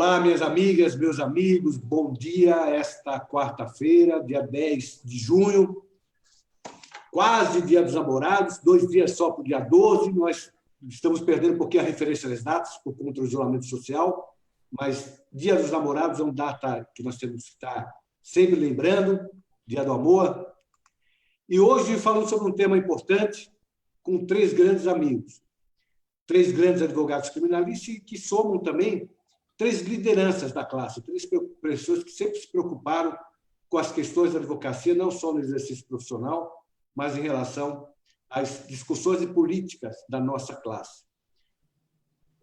Olá, minhas amigas, meus amigos, bom dia. Esta quarta-feira, dia 10 de junho, quase Dia dos Namorados, 2 dias só para o dia 12. Nós estamos perdendo um pouquinho a referência das datas por conta do isolamento social, mas Dia dos Namorados é uma data que nós temos que estar sempre lembrando, Dia do Amor. E hoje falando sobre um tema importante com 3 grandes amigos, 3 grandes advogados criminalistas que somam também 3 lideranças da classe, 3 pessoas que sempre se preocuparam com as questões da advocacia, não só no exercício profissional, mas em relação às discussões políticas da nossa classe.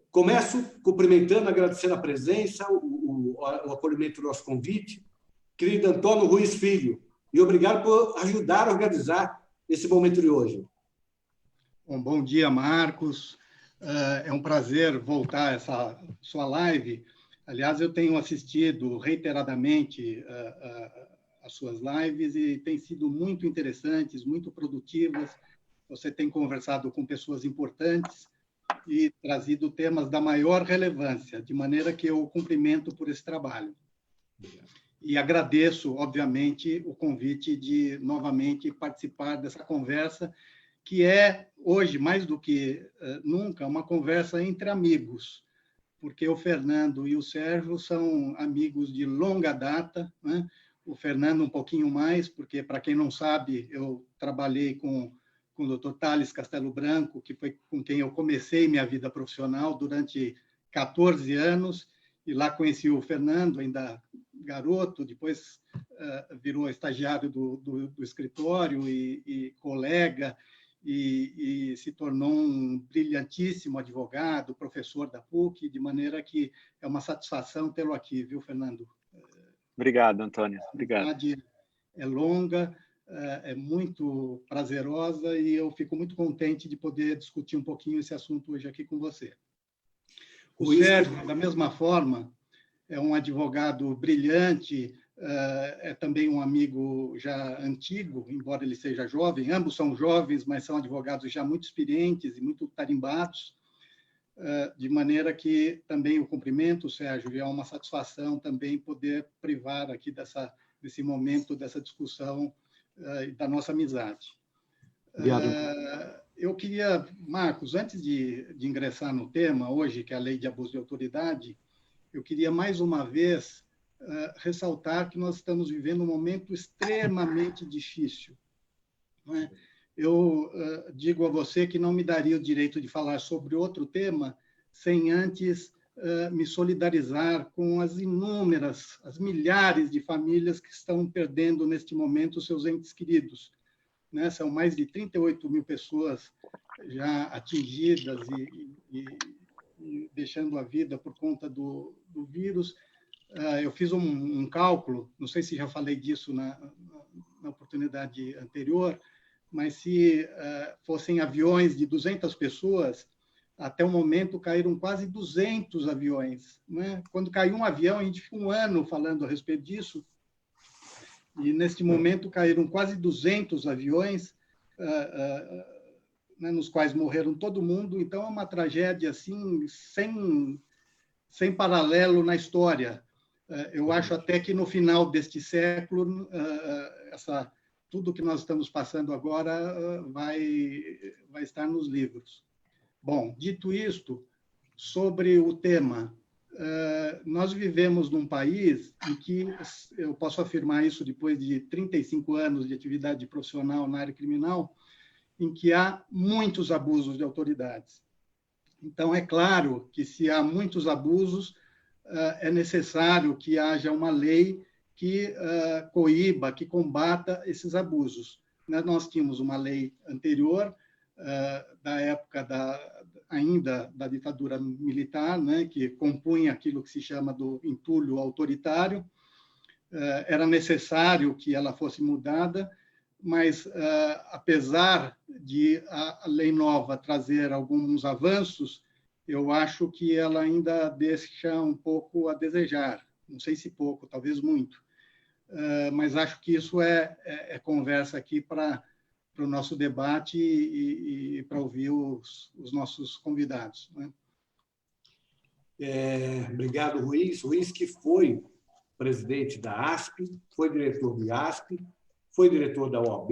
Começo cumprimentando, agradecendo a presença, o acolhimento do nosso convite, querido Antônio Ruiz Filho, e obrigado por ajudar a organizar esse momento de hoje. Bom dia, Marcos. É um prazer voltar a essa sua live. Aliás, eu tenho assistido reiteradamente as suas lives e têm sido muito interessantes, muito produtivas. Você tem conversado com pessoas importantes e trazido temas da maior relevância, de maneira que eu cumprimento por esse trabalho. E agradeço, obviamente, o convite de novamente participar dessa conversa, que é, hoje, mais do que nunca, uma conversa entre amigos, porque o Fernando e o Sérgio são amigos de longa data, né? O Fernando um pouquinho mais, porque, para quem não sabe, eu trabalhei com o Dr. Thales Castelo Branco, que foi com quem eu comecei minha vida profissional durante 14 anos, e lá conheci o Fernando, ainda garoto, depois virou estagiário do escritório e colega, e se tornou um brilhantíssimo advogado, professor da PUC, de maneira que é uma satisfação tê-lo aqui, viu, Fernando? Obrigado, Antônio. Obrigado. A amizade é longa, é muito prazerosa e eu fico muito contente de poder discutir um pouquinho esse assunto hoje aqui com você. O Sérgio, da mesma forma, é um advogado brilhante, é também um amigo já antigo, embora ele seja jovem. Ambos são jovens, mas são advogados já muito experientes e muito tarimbados, de maneira que também o cumprimento, Sérgio, e é uma satisfação também poder privar aqui desse momento, dessa discussão e da nossa amizade. Obrigado. Eu queria, Marcos, antes de ingressar no tema hoje, que é a Lei de Abuso de Autoridade, eu queria mais uma vez ressaltar que nós estamos vivendo um momento extremamente difícil. Não é? Eu digo a você que não me daria o direito de falar sobre outro tema sem antes me solidarizar com as inúmeras, as milhares de famílias que estão perdendo neste momento seus entes queridos. Né? São mais de 38 mil pessoas já atingidas e deixando a vida por conta do vírus. Eu fiz um cálculo, não sei se já falei disso na oportunidade anterior, mas se fossem aviões de 200 pessoas, até o momento caíram quase 200 aviões. Né? Quando caiu um avião, a gente fica um ano falando a respeito disso, e neste momento caíram quase 200 aviões, né, nos quais morreram todo mundo. Então, é uma tragédia assim, sem paralelo na história. Eu acho até que no final deste século, tudo que nós estamos passando agora vai estar nos livros. Bom, dito isto, sobre o tema, nós vivemos num país em que, eu posso afirmar isso depois de 35 anos de atividade profissional na área criminal, em que há muitos abusos de autoridades. Então, é claro que, se há muitos abusos, é necessário que haja uma lei que coíba, que combata esses abusos. Nós tínhamos uma lei anterior, da época ainda da ditadura militar, né, que compunha aquilo que se chama do entulho autoritário. Era necessário que ela fosse mudada, mas, apesar de a lei nova trazer alguns avanços, eu acho que ela ainda deixa um pouco a desejar. Não sei se pouco, talvez muito. Mas acho que isso é conversa aqui para o nosso debate e para ouvir os nossos convidados. Né? Obrigado, Ruiz. Ruiz, que foi presidente da ASP, foi diretor do IASP, foi diretor da OAB,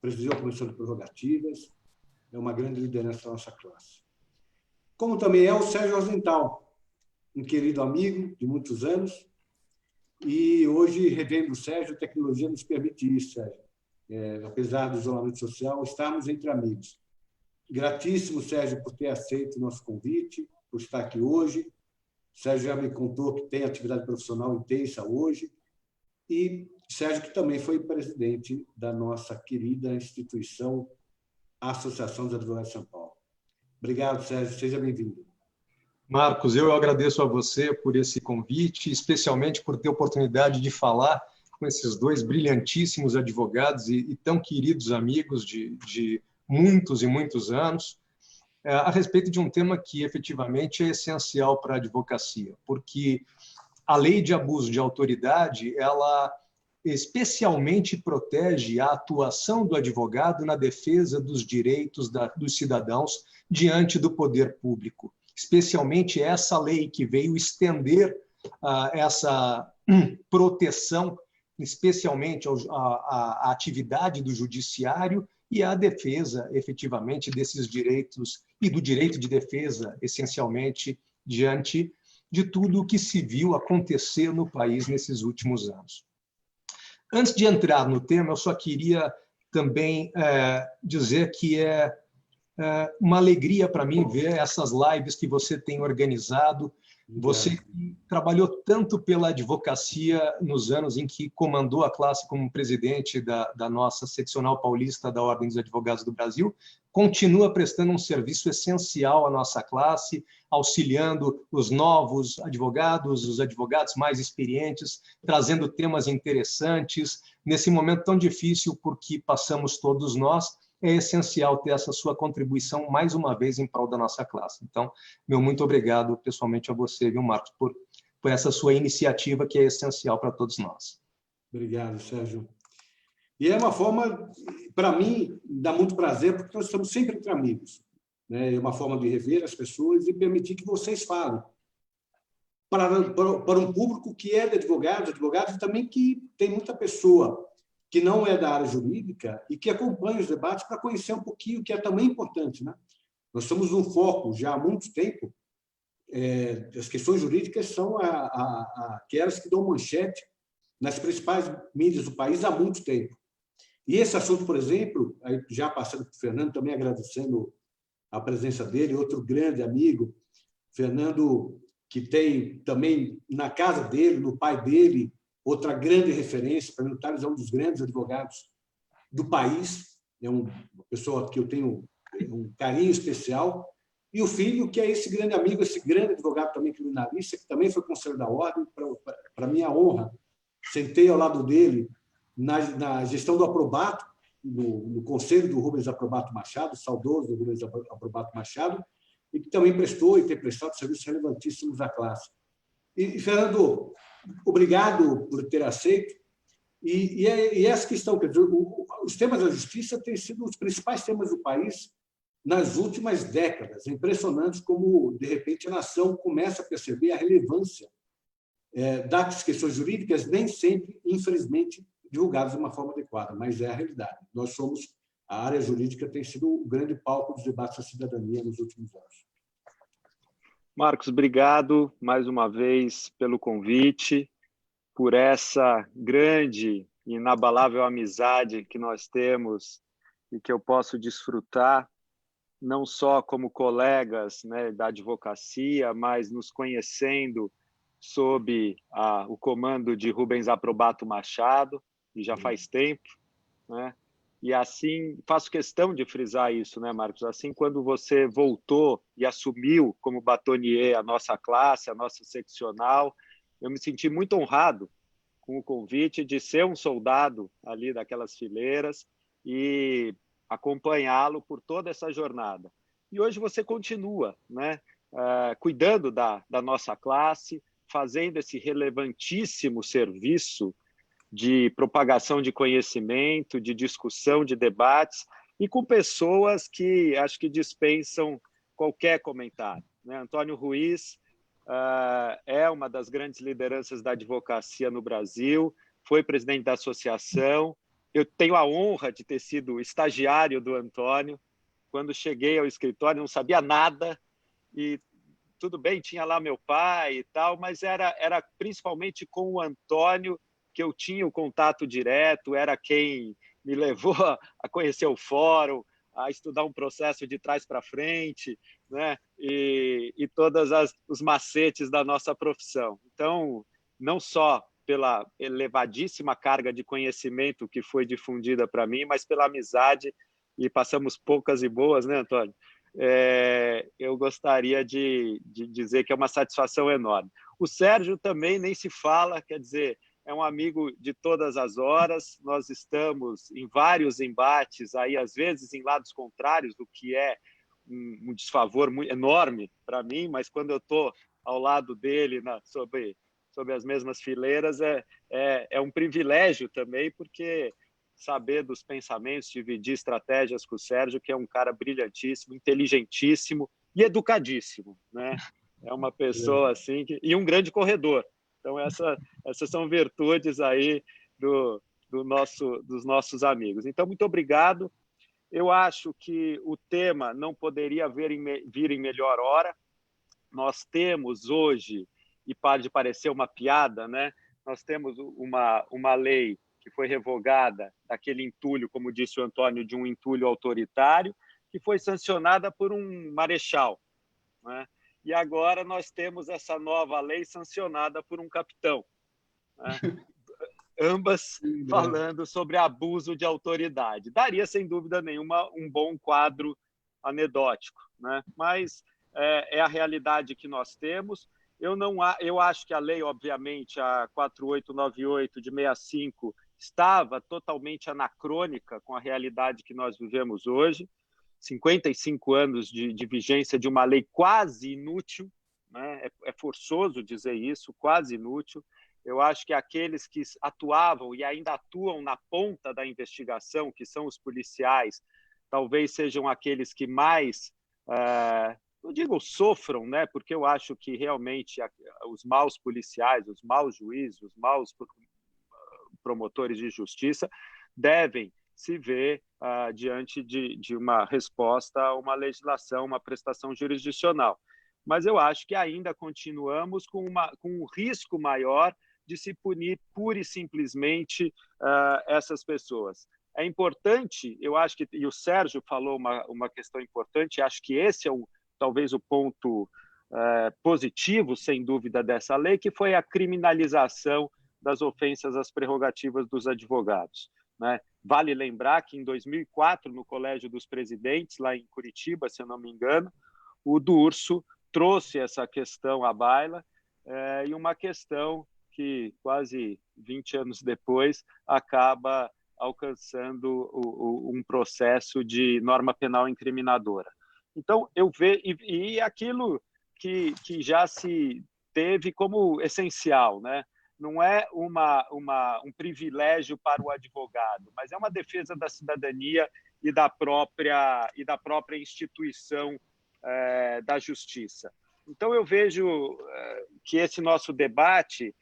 presidiu a Comissão de Prerrogativas, é uma grande liderança da nossa classe. Como também é o Sérgio Azental, um querido amigo de muitos anos, e hoje, revendo o Sérgio, a tecnologia nos permite isso, Sérgio. Apesar do isolamento social, estarmos entre amigos. Gratíssimo, Sérgio, por ter aceito o nosso convite, por estar aqui hoje. O Sérgio já me contou que tem atividade profissional intensa hoje. E Sérgio, que também foi presidente da nossa querida instituição, a Associação dos Advogados de São Paulo. Obrigado, Sérgio. Seja bem-vindo. Marcos, eu agradeço a você por esse convite, especialmente por ter a oportunidade de falar com esses dois brilhantíssimos advogados e tão queridos amigos de muitos e muitos anos, a respeito de um tema que efetivamente é essencial para a advocacia, porque a lei de abuso de autoridade, ela especialmente protege a atuação do advogado na defesa dos direitos dos cidadãos diante do poder público. Especialmente essa lei que veio estender essa proteção, especialmente à atividade do judiciário e à defesa, efetivamente, desses direitos e do direito de defesa, essencialmente, diante de tudo o que se viu acontecer no país nesses últimos anos. Antes de entrar no tema, eu só queria também dizer que é uma alegria para mim ver essas lives que você tem organizado. Você trabalhou tanto pela advocacia nos anos em que comandou a classe como presidente da nossa seccional paulista da Ordem dos Advogados do Brasil, continua prestando um serviço essencial à nossa classe, auxiliando os novos advogados, os advogados mais experientes, trazendo temas interessantes. Nesse momento tão difícil por que passamos todos nós, é essencial ter essa sua contribuição mais uma vez em prol da nossa classe. Então, meu muito obrigado pessoalmente a você, viu, Marcos, por essa sua iniciativa que é essencial para todos nós. Obrigado, Sérgio. E é uma forma, para mim, dá muito prazer, porque nós estamos sempre entre amigos. Né? É uma forma de rever as pessoas e permitir que vocês falem para um público que é de advogados também que tem muita pessoa que não é da área jurídica e que acompanha os debates para conhecer um pouquinho, que é também importante. Né? Nós somos um foco já há muito tempo, as questões jurídicas são aquelas que dão manchete nas principais mídias do país há muito tempo. E esse assunto, por exemplo, já passando para o Fernando, também agradecendo a presença dele, outro grande amigo, Fernando, que tem também na casa dele, no pai dele, outra grande referência. Fernando Tales é um dos grandes advogados do país, é uma pessoa que eu tenho um carinho especial, e o filho, que é esse grande amigo, esse grande advogado também criminalista, que também foi conselheiro da Ordem, para minha honra. Sentei ao lado dele na gestão do Aprobato, no conselho do Rubens Aprobato Machado, saudoso Rubens Aprobato Machado, e que também prestou e tem prestado serviços relevantíssimos à classe. E Fernando, obrigado por ter aceito. E essa questão, quer dizer, os temas da justiça têm sido os principais temas do país nas últimas décadas. É impressionante como, de repente, a nação começa a perceber a relevância das questões jurídicas, nem sempre, infelizmente, divulgadas de uma forma adequada, mas é a realidade. A área jurídica tem sido o grande palco dos debates da cidadania nos últimos anos. Marcos, obrigado mais uma vez pelo convite, por essa grande e inabalável amizade que nós temos e que eu posso desfrutar, não só como colegas, né, da advocacia, mas nos conhecendo sob o comando de Rubens Aprobato Machado, e já faz tempo, né? E assim, faço questão de frisar isso, né, Marcos? Assim, quando você voltou e assumiu como batonier a nossa classe, a nossa seccional, eu me senti muito honrado com o convite de ser um soldado ali daquelas fileiras e acompanhá-lo por toda essa jornada. E hoje você continua, né, cuidando da nossa classe, fazendo esse relevantíssimo serviço de propagação de conhecimento, de discussão, de debates, e com pessoas que acho que dispensam qualquer comentário. Né? Antônio Ruiz é uma das grandes lideranças da advocacia no Brasil, foi presidente da associação. Eu tenho a honra de ter sido estagiário do Antônio. Quando cheguei ao escritório, não sabia nada, e tudo bem, tinha lá meu pai e tal, mas era principalmente com o Antônio que eu tinha o contato direto, era quem me levou a conhecer o fórum, a estudar um processo de trás para frente, né? E todos os macetes da nossa profissão. Então, não só pela elevadíssima carga de conhecimento que foi difundida para mim, mas pela amizade, e passamos poucas e boas, né, Antônio? Eu gostaria de dizer que é uma satisfação enorme. O Sérgio também nem se fala, quer dizer, é um amigo de todas as horas, nós estamos em vários embates, aí, às vezes em lados contrários, o que é um desfavor muito enorme para mim, mas quando eu estou ao lado dele, sobre as mesmas fileiras, é um privilégio também, porque saber dos pensamentos, dividir estratégias com o Sérgio, que é um cara brilhantíssimo, inteligentíssimo e educadíssimo, né? É uma pessoa assim, e um grande corredor. Então, essas são virtudes aí dos nossos amigos. Então, muito obrigado. Eu acho que o tema não poderia vir em melhor hora. Nós temos hoje, e pode parecer uma piada, né? Nós temos uma lei que foi revogada daquele entulho, como disse o Antônio, de um entulho autoritário, que foi sancionada por um marechal, né? E agora nós temos essa nova lei sancionada por um capitão, né? Ambas falando sobre abuso de autoridade. Daria, sem dúvida nenhuma, um bom quadro anedótico, né? Mas é a realidade que nós temos. Eu acho que a lei, obviamente, a 4898 de 65, estava totalmente anacrônica com a realidade que nós vivemos hoje. 55 anos de vigência de uma lei quase inútil, né? É forçoso dizer isso, quase inútil. Eu acho que aqueles que atuavam e ainda atuam na ponta da investigação, que são os policiais, talvez sejam aqueles que mais, não digo sofram, né? Porque eu acho que realmente os maus policiais, os maus juízes, os maus promotores de justiça devem se ver diante de uma resposta a uma legislação, uma prestação jurisdicional. Mas eu acho que ainda continuamos com um risco maior de se punir pura e simplesmente essas pessoas. É importante, eu acho que, e o Sérgio falou uma questão importante, acho que esse é talvez o ponto positivo, sem dúvida, dessa lei, que foi a criminalização das ofensas às prerrogativas dos advogados, né? Vale lembrar que em 2004, no Colégio dos Presidentes, lá em Curitiba, se eu não me engano, o Durso trouxe essa questão à baila, e uma questão que quase 20 anos depois acaba alcançando um processo de norma penal incriminadora. Então, eu vejo, e aquilo que já se teve como essencial, né? Não é um privilégio para o advogado, mas é uma defesa da cidadania e da própria instituição da justiça. Então, eu vejo que esse nosso debate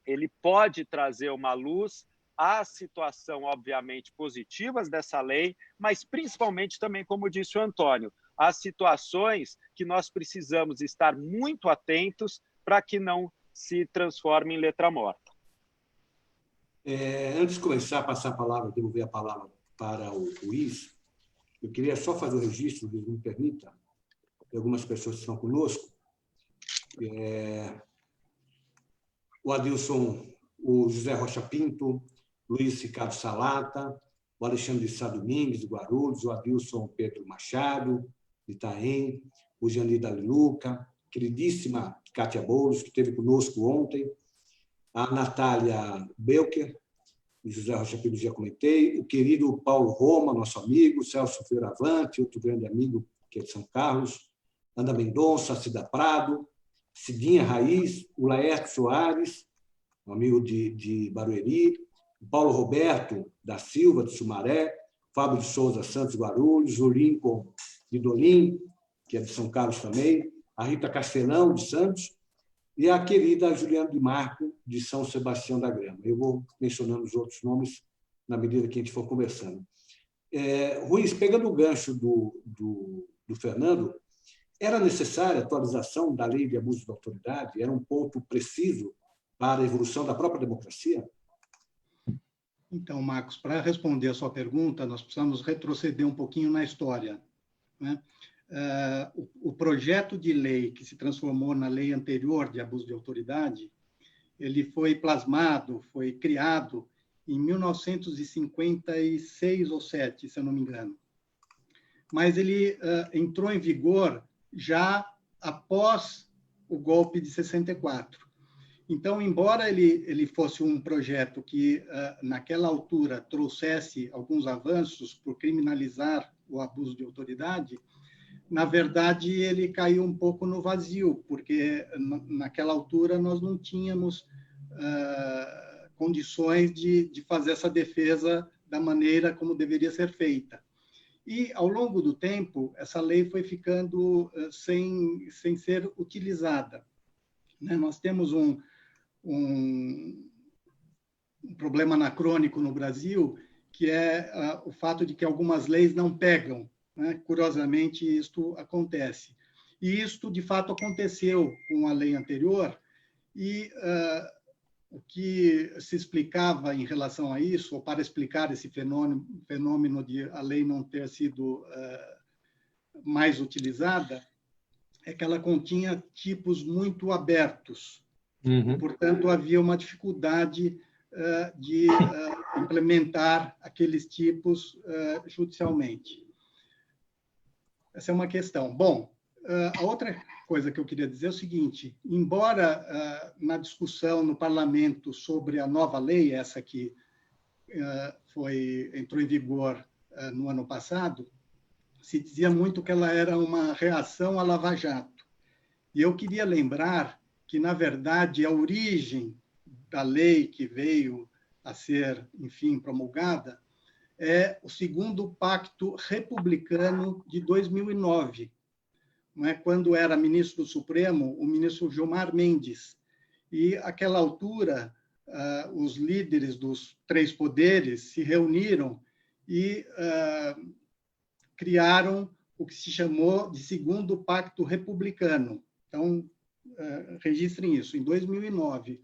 ele pode trazer uma luz à situação, obviamente, positivas dessa lei, mas principalmente também, como disse o Antônio, às situações que nós precisamos estar muito atentos para que não se transforme em letra morta. Antes de começar a passar a palavra, devolver a palavra para o Luiz, eu queria só fazer o registro, se me permita, de algumas pessoas que estão conosco. O Adilson, o José Rocha Pinto, Luiz Ricardo Salata, o Alexandre Sá Domingues, de Guarulhos, o Adilson Pedro Machado, de Itaém, o Janir Daliluca, queridíssima Cátia Boulos, que esteve conosco ontem, a Natália Belker, o José Rocha Pinto, já comentei, o querido Paulo Roma, nosso amigo, Celso Fioravante, outro grande amigo, que é de São Carlos, Ana Mendonça, Cida Prado, Cidinha Raiz, o Laerte Soares, um amigo de Barueri, o Paulo Roberto da Silva, de Sumaré, Fábio de Souza Santos, Guarulhos, o Lincoln de Dolim, que é de São Carlos também, a Rita Castelão, de Santos, e a querida Juliana de Marco, de São Sebastião da Grama. Eu vou mencionando os outros nomes na medida que a gente for conversando. Ruiz, pegando o gancho do Fernando, era necessária a atualização da lei de abuso de autoridade? Era um ponto preciso para a evolução da própria democracia? Então, Marcos, para responder a sua pergunta, nós precisamos retroceder um pouquinho na história, né? O projeto de lei que se transformou na lei anterior de abuso de autoridade, ele foi plasmado, foi criado em 1956 ou 7, se eu não me engano. Mas ele entrou em vigor já após o golpe de 64. Então, embora ele fosse um projeto que, naquela altura, trouxesse alguns avanços por criminalizar o abuso de autoridade, na verdade, ele caiu um pouco no vazio, porque naquela altura nós não tínhamos condições de fazer essa defesa da maneira como deveria ser feita. E, ao longo do tempo, essa lei foi ficando sem ser utilizada, né? Nós temos um problema anacrônico no Brasil, que é o fato de que algumas leis não pegam, né? Curiosamente, isto acontece. E isto, de fato, aconteceu com a lei anterior, e o que se explicava em relação a isso, ou para explicar esse fenômeno de a lei não ter sido mais utilizada, é que ela continha tipos muito abertos. E, portanto, havia uma dificuldade de implementar aqueles tipos judicialmente. Essa é uma questão. Bom, a outra coisa que eu queria dizer é o seguinte: embora na discussão no parlamento sobre a nova lei, essa que entrou em vigor no ano passado, se dizia muito que ela era uma reação à Lava Jato. E eu queria lembrar que, na verdade, a origem da lei que veio a ser, enfim, promulgada é o segundo Pacto Republicano de 2009, não é? Quando era ministro do Supremo, o ministro Gilmar Mendes. E, àquela altura, os líderes dos três poderes se reuniram e criaram o que se chamou de Segundo Pacto Republicano. Então, registrem isso, em 2009.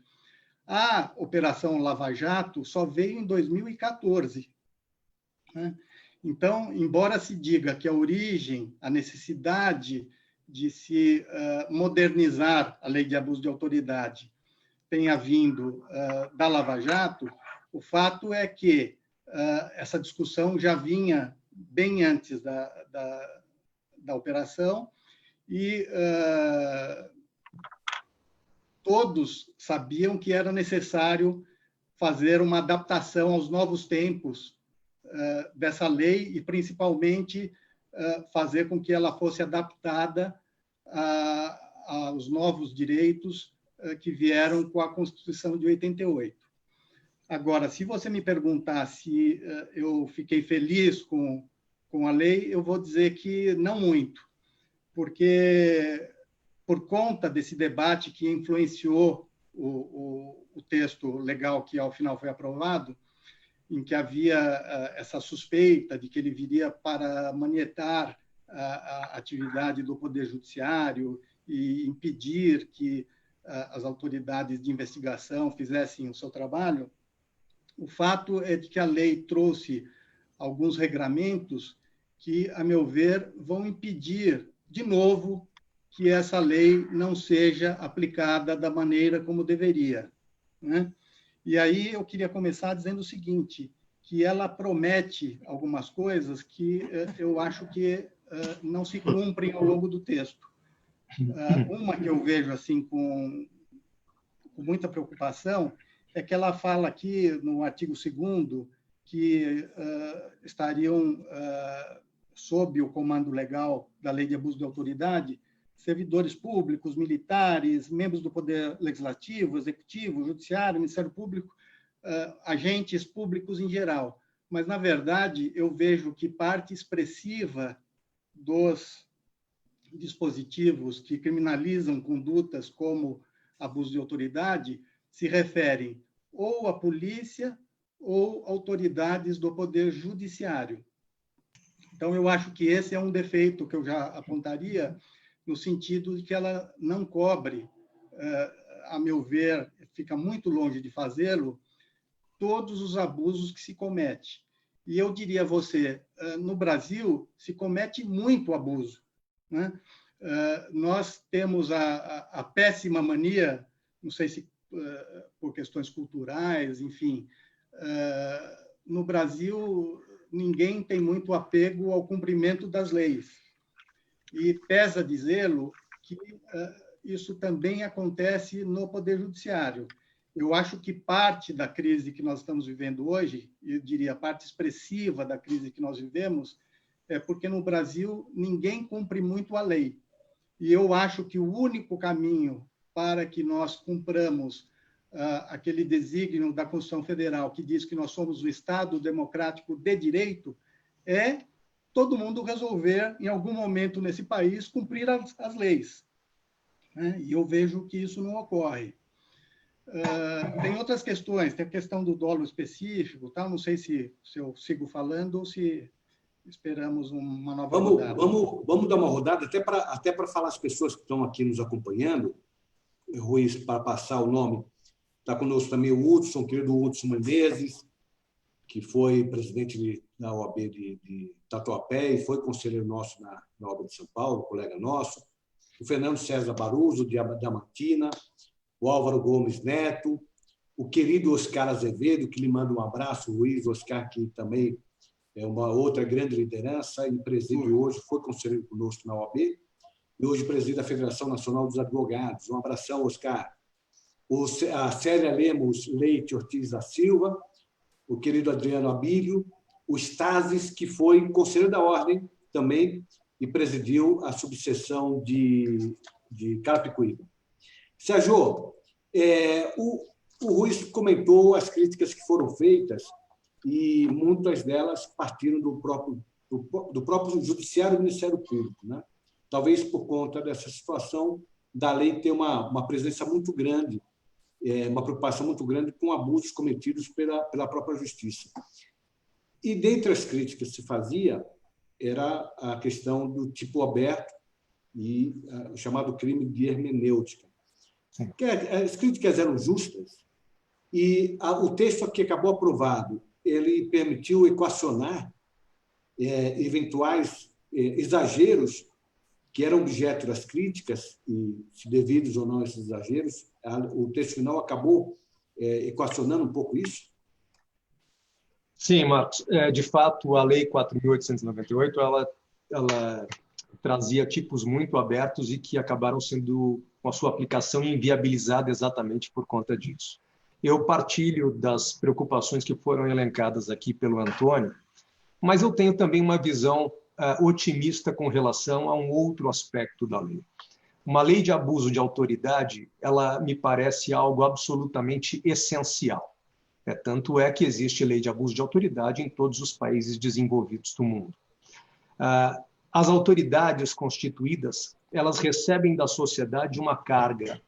A Operação Lava Jato só veio em 2014. Né? Então, embora se diga que a origem, a necessidade de se modernizar a lei de abuso de autoridade tenha vindo da Lava Jato, o fato é que essa discussão já vinha bem antes da operação, e todos sabiam que era necessário fazer uma adaptação aos novos tempos dessa lei e, principalmente, fazer com que ela fosse adaptada aos novos direitos que vieram com a Constituição de 88. Agora, se você me perguntar se eu fiquei feliz com a lei, eu vou dizer que não muito, porque, por conta desse debate que influenciou o texto legal que, ao final, foi aprovado, em que havia essa suspeita de que ele viria para manietar a atividade do Poder Judiciário e impedir que as autoridades de investigação fizessem o seu trabalho, o fato é de que a lei trouxe alguns regramentos que, a meu ver, vão impedir, de novo, que essa lei não seja aplicada da maneira como deveria, né? E aí eu queria começar dizendo o seguinte, que ela promete algumas coisas que eu acho que não se cumprem ao longo do texto. Uma que eu vejo assim com muita preocupação é que ela fala aqui, no artigo 2º, que estariam sob o comando legal da Lei de Abuso de Autoridade servidores públicos, militares, membros do Poder Legislativo, Executivo, Judiciário, Ministério Público, agentes públicos em geral. Mas, na verdade, eu vejo que parte expressiva dos dispositivos que criminalizam condutas como abuso de autoridade se referem ou à polícia ou autoridades do Poder Judiciário. Então, eu acho que esse é um defeito que eu já apontaria, no sentido de que ela não cobre, a meu ver, fica muito longe de fazê-lo, todos os abusos que se comete. E eu diria a você, no Brasil, se comete muito abuso, né? Nós temos a péssima mania, não sei se por questões culturais, enfim, no Brasil, ninguém tem muito apego ao cumprimento das leis. E pesa dizê-lo que isso também acontece no Poder Judiciário. Eu acho que parte da crise que nós estamos vivendo hoje, eu diria parte expressiva da crise que nós vivemos, é porque no Brasil ninguém cumpre muito a lei. E eu acho que o único caminho para que nós cumpramos aquele desígnio da Constituição Federal que diz que nós somos o Estado democrático de direito é todo mundo resolver, em algum momento nesse país, cumprir as leis, né? E eu vejo que isso não ocorre. Tem outras questões, tem a questão do dolo específico, tá? Não sei se eu sigo falando ou se esperamos uma nova rodada. Vamos dar uma rodada, até para falar as pessoas que estão aqui nos acompanhando, Ruiz, para passar o nome. Está conosco também o Hudson, querido Hudson Menezes, que foi presidente da OAB de Tatuapé e foi conselheiro nosso na OAB de São Paulo, colega nosso. O Fernando César Baruso, de Diamantina, o Álvaro Gomes Neto, o querido Oscar Azevedo, que lhe manda um abraço, o Ruiz, Oscar, que também é uma outra grande liderança e preside hoje, foi conselheiro conosco na OAB, e hoje preside a Federação Nacional dos Advogados. Um abração, Oscar. A Célia Lemos Leite Ortiz da Silva, o querido Adriano Abílio, o Stasis, que foi conselheiro da Ordem também e presidiu a subseção de Carapicuíba. Sérgio, o Ruiz comentou as críticas que foram feitas e muitas delas partiram do próprio Judiciário e do Ministério Público, né? Talvez por conta dessa situação da lei ter uma presença muito grande, uma preocupação muito grande com abusos cometidos pela própria Justiça. E, dentre as críticas que se fazia, era a questão do tipo aberto e o chamado crime de hermenêutica. As críticas eram justas e o texto que acabou aprovado, ele permitiu equacionar eventuais exageros que eram objeto das críticas, e se devidos ou não a esses exageros, o texto final acabou equacionando um pouco isso? Sim, Marcos. De fato, a Lei 4.898, ela trazia tipos muito abertos e que acabaram sendo, com a sua aplicação, inviabilizada exatamente por conta disso. Eu partilho das preocupações que foram elencadas aqui pelo Antônio, mas eu tenho também uma visão otimista com relação a um outro aspecto da lei. Uma lei de abuso de autoridade, ela me parece algo absolutamente essencial. Tanto é que existe lei de abuso de autoridade em todos os países desenvolvidos do mundo. As autoridades constituídas, elas recebem da sociedade uma carga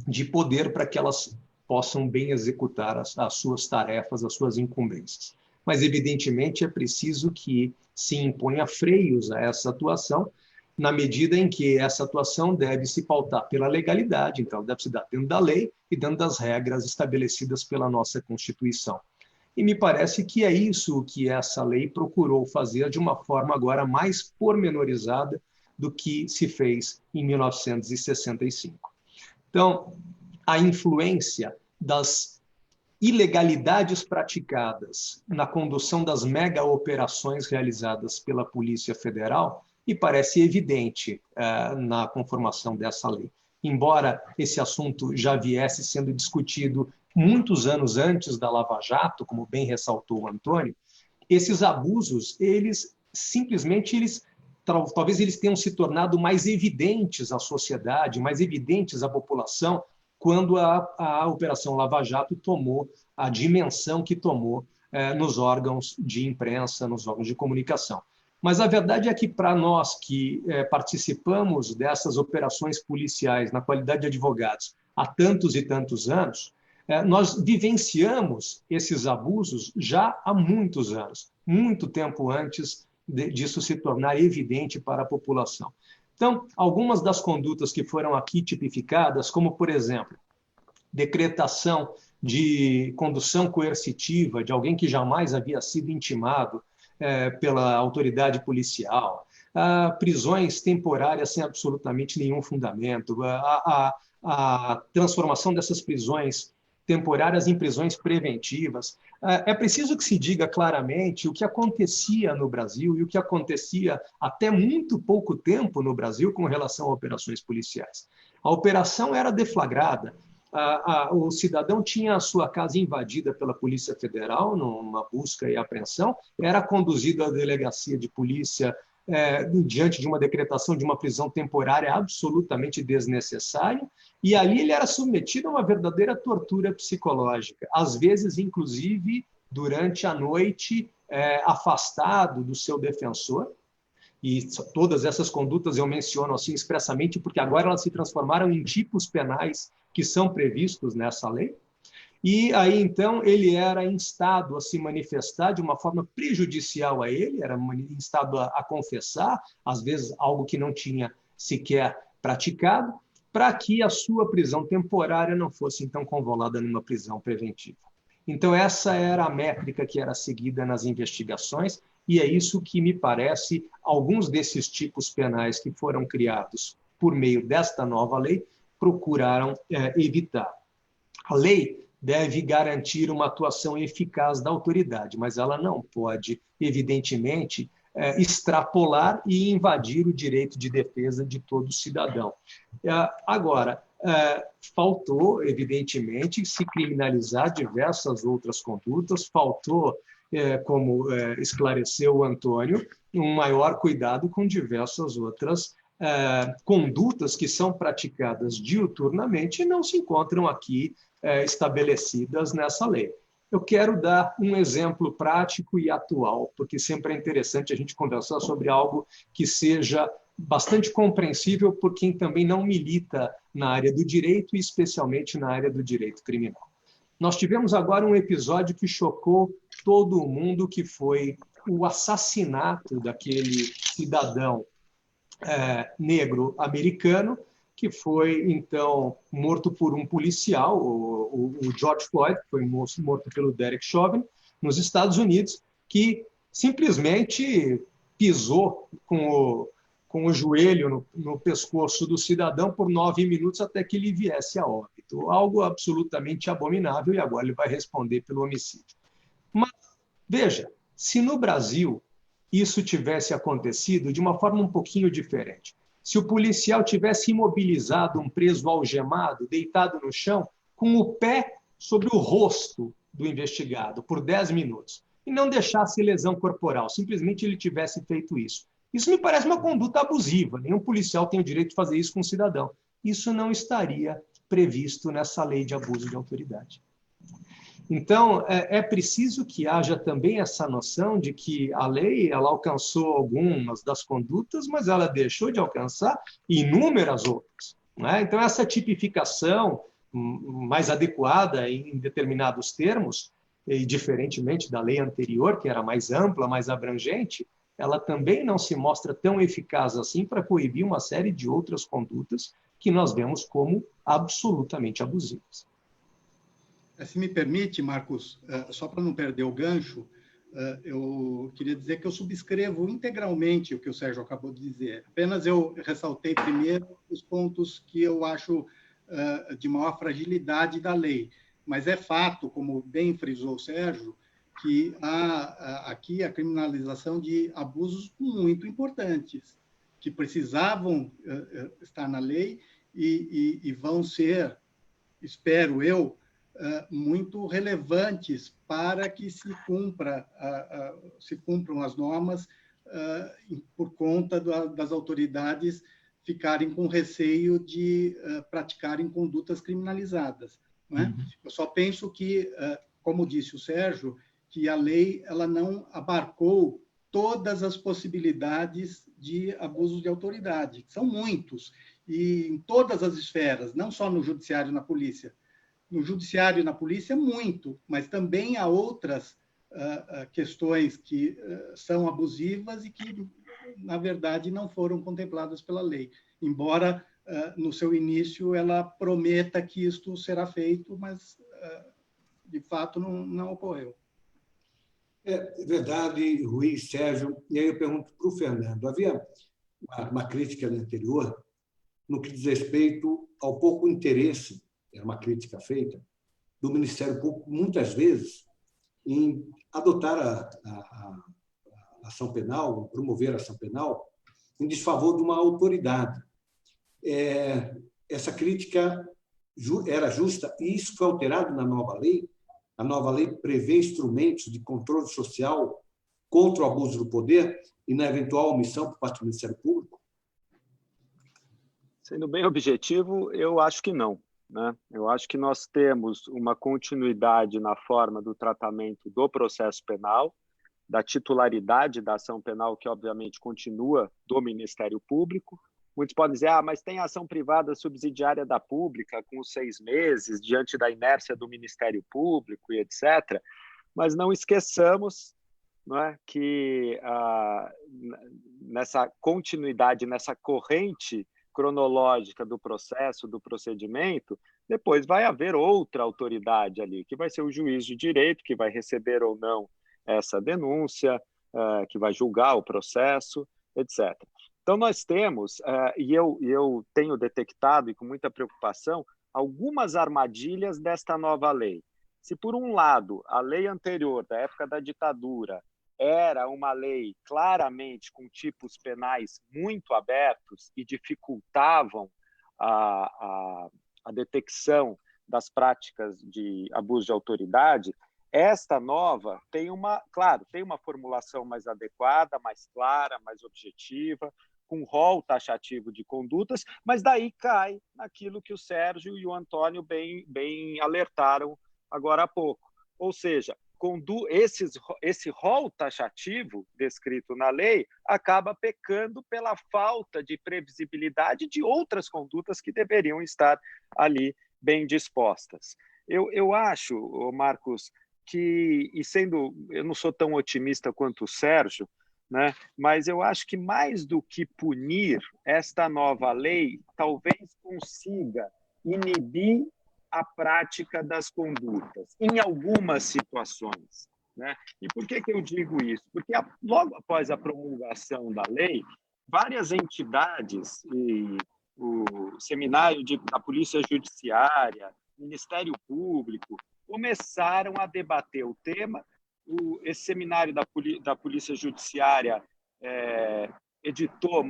de poder para que elas possam bem executar as suas tarefas, as suas incumbências. Mas, evidentemente, é preciso que se imponha freios a essa atuação, na medida em que essa atuação deve se pautar pela legalidade, então deve se dar dentro da lei e dentro das regras estabelecidas pela nossa Constituição. E me parece que é isso que essa lei procurou fazer de uma forma agora mais pormenorizada do que se fez em 1965. Então, a influência das ilegalidades praticadas na condução das mega-operações realizadas pela Polícia Federal me parece evidente na conformação dessa lei. Embora esse assunto já viesse sendo discutido muitos anos antes da Lava Jato, como bem ressaltou o Antônio, esses abusos, talvez eles tenham se tornado mais evidentes à sociedade, mais evidentes à população, quando a Operação Lava Jato tomou a dimensão que tomou nos órgãos de imprensa, nos órgãos de comunicação. Mas a verdade é que, para nós que participamos dessas operações policiais na qualidade de advogados há tantos e tantos anos, nós vivenciamos esses abusos já há muitos anos, muito tempo antes disso se tornar evidente para a população. Então, algumas das condutas que foram aqui tipificadas, como, por exemplo, decretação de condução coercitiva de alguém que jamais havia sido intimado pela autoridade policial, prisões temporárias sem absolutamente nenhum fundamento, a transformação dessas prisões temporárias em prisões preventivas. É preciso que se diga claramente o que acontecia no Brasil e o que acontecia até muito pouco tempo no Brasil com relação a operações policiais. A operação era deflagrada, o cidadão tinha a sua casa invadida pela Polícia Federal numa busca e apreensão, era conduzido à delegacia de polícia diante de uma decretação de uma prisão temporária absolutamente desnecessária, e ali ele era submetido a uma verdadeira tortura psicológica, às vezes, inclusive, durante a noite, afastado do seu defensor. E todas essas condutas eu menciono assim expressamente porque agora elas se transformaram em tipos penais que são previstos nessa lei. E aí, então, ele era instado a se manifestar de uma forma prejudicial a ele, era instado a confessar, às vezes algo que não tinha sequer praticado, para que a sua prisão temporária não fosse, então, convolada numa prisão preventiva. Então, essa era a métrica que era seguida nas investigações, e é isso que, me parece, alguns desses tipos penais que foram criados por meio desta nova lei procuraram evitar. A lei deve garantir uma atuação eficaz da autoridade, mas ela não pode, evidentemente, extrapolar e invadir o direito de defesa de todo cidadão. Agora, faltou, evidentemente, se criminalizar diversas outras condutas, faltou, como esclareceu o Antônio, um maior cuidado com diversas outras condutas que são praticadas diuturnamente e não se encontram aqui estabelecidas nessa lei. Eu quero dar um exemplo prático e atual, porque sempre é interessante a gente conversar sobre algo que seja bastante compreensível por quem também não milita na área do direito, e especialmente na área do direito criminal. Nós tivemos agora um episódio que chocou todo o mundo, que foi o assassinato daquele cidadão negro americano, que foi, então, morto por um policial, o George Floyd, que foi morto pelo Derek Chauvin, nos Estados Unidos, que simplesmente pisou com o joelho no pescoço do cidadão por 9 minutos até que ele viesse a óbito. Algo absolutamente abominável, e agora ele vai responder pelo homicídio. Mas, veja, se no Brasil isso tivesse acontecido de uma forma um pouquinho diferente, se o policial tivesse imobilizado um preso algemado, deitado no chão, com o pé sobre o rosto do investigado por 10 minutos, e não deixasse lesão corporal, simplesmente ele tivesse feito isso. Isso me parece uma conduta abusiva. Nenhum policial tem o direito de fazer isso com um cidadão. Isso não estaria previsto nessa lei de abuso de autoridade. Então, é preciso que haja também essa noção de que a lei ela alcançou algumas das condutas, mas ela deixou de alcançar inúmeras outras. Né? Então, essa tipificação mais adequada em determinados termos, e diferentemente da lei anterior, que era mais ampla, mais abrangente, ela também não se mostra tão eficaz assim para coibir uma série de outras condutas que nós vemos como absolutamente abusivas. Se me permite, Marcos, só para não perder o gancho, eu queria dizer que eu subscrevo integralmente o que o Sérgio acabou de dizer. Apenas eu ressaltei primeiro os pontos que eu acho de maior fragilidade da lei. Mas é fato, como bem frisou o Sérgio, que há aqui a criminalização de abusos muito importantes, que precisavam estar na lei e vão ser, espero eu, muito relevantes para que se cumpram as normas por conta das autoridades ficarem com receio de praticarem condutas criminalizadas. Não é? Eu só penso que, como disse o Sérgio, que a lei ela não abarcou todas as possibilidades de abuso de autoridade. São muitos, e em todas as esferas, não só no judiciário e na polícia. No judiciário e na polícia, muito, mas também há outras questões que são abusivas e que, na verdade, não foram contempladas pela lei, embora, no seu início, ela prometa que isto será feito, mas, de fato, não ocorreu. É verdade, Rui, Sérgio. E aí eu pergunto para o Fernando. Havia uma crítica anterior no que diz respeito ao pouco interesse, era uma crítica feita, do Ministério Público, muitas vezes, em adotar a ação penal, promover a ação penal, em desfavor de uma autoridade. Essa crítica era justa, e isso foi alterado na nova lei. A nova lei prevê instrumentos de controle social contra o abuso do poder e na eventual omissão por parte do Ministério Público? Sendo bem objetivo, eu acho que não, né? Eu acho que nós temos uma continuidade na forma do tratamento do processo penal, da titularidade da ação penal, que obviamente continua do Ministério Público. Muitos podem dizer, mas tem ação privada subsidiária da pública com os 6 meses, diante da inércia do Ministério Público e etc. Mas não esqueçamos, não é, que nessa continuidade, nessa corrente cronológica do processo, do procedimento, depois vai haver outra autoridade ali, que vai ser o juiz de direito, que vai receber ou não essa denúncia, que vai julgar o processo, etc. Então, nós temos, e eu tenho detectado, e com muita preocupação, algumas armadilhas desta nova lei. Se, por um lado, a lei anterior, da época da ditadura, era uma lei claramente com tipos penais muito abertos e dificultavam a detecção das práticas de abuso de autoridade, esta nova tem uma formulação mais adequada, mais clara, mais objetiva, com rol taxativo de condutas, mas daí cai naquilo que o Sérgio e o Antônio bem alertaram agora há pouco. Ou seja, esse rol taxativo descrito na lei acaba pecando pela falta de previsibilidade de outras condutas que deveriam estar ali bem dispostas. Eu acho, Marcos, que, eu não sou tão otimista quanto o Sérgio, né? Mas eu acho que mais do que punir, esta nova lei talvez consiga inibir a prática das condutas, em algumas situações, né? E por que eu digo isso? Porque logo após a promulgação da lei, várias entidades, o Seminário da Polícia Judiciária, Ministério Público, começaram a debater o tema. Esse Seminário da Polícia Judiciária editou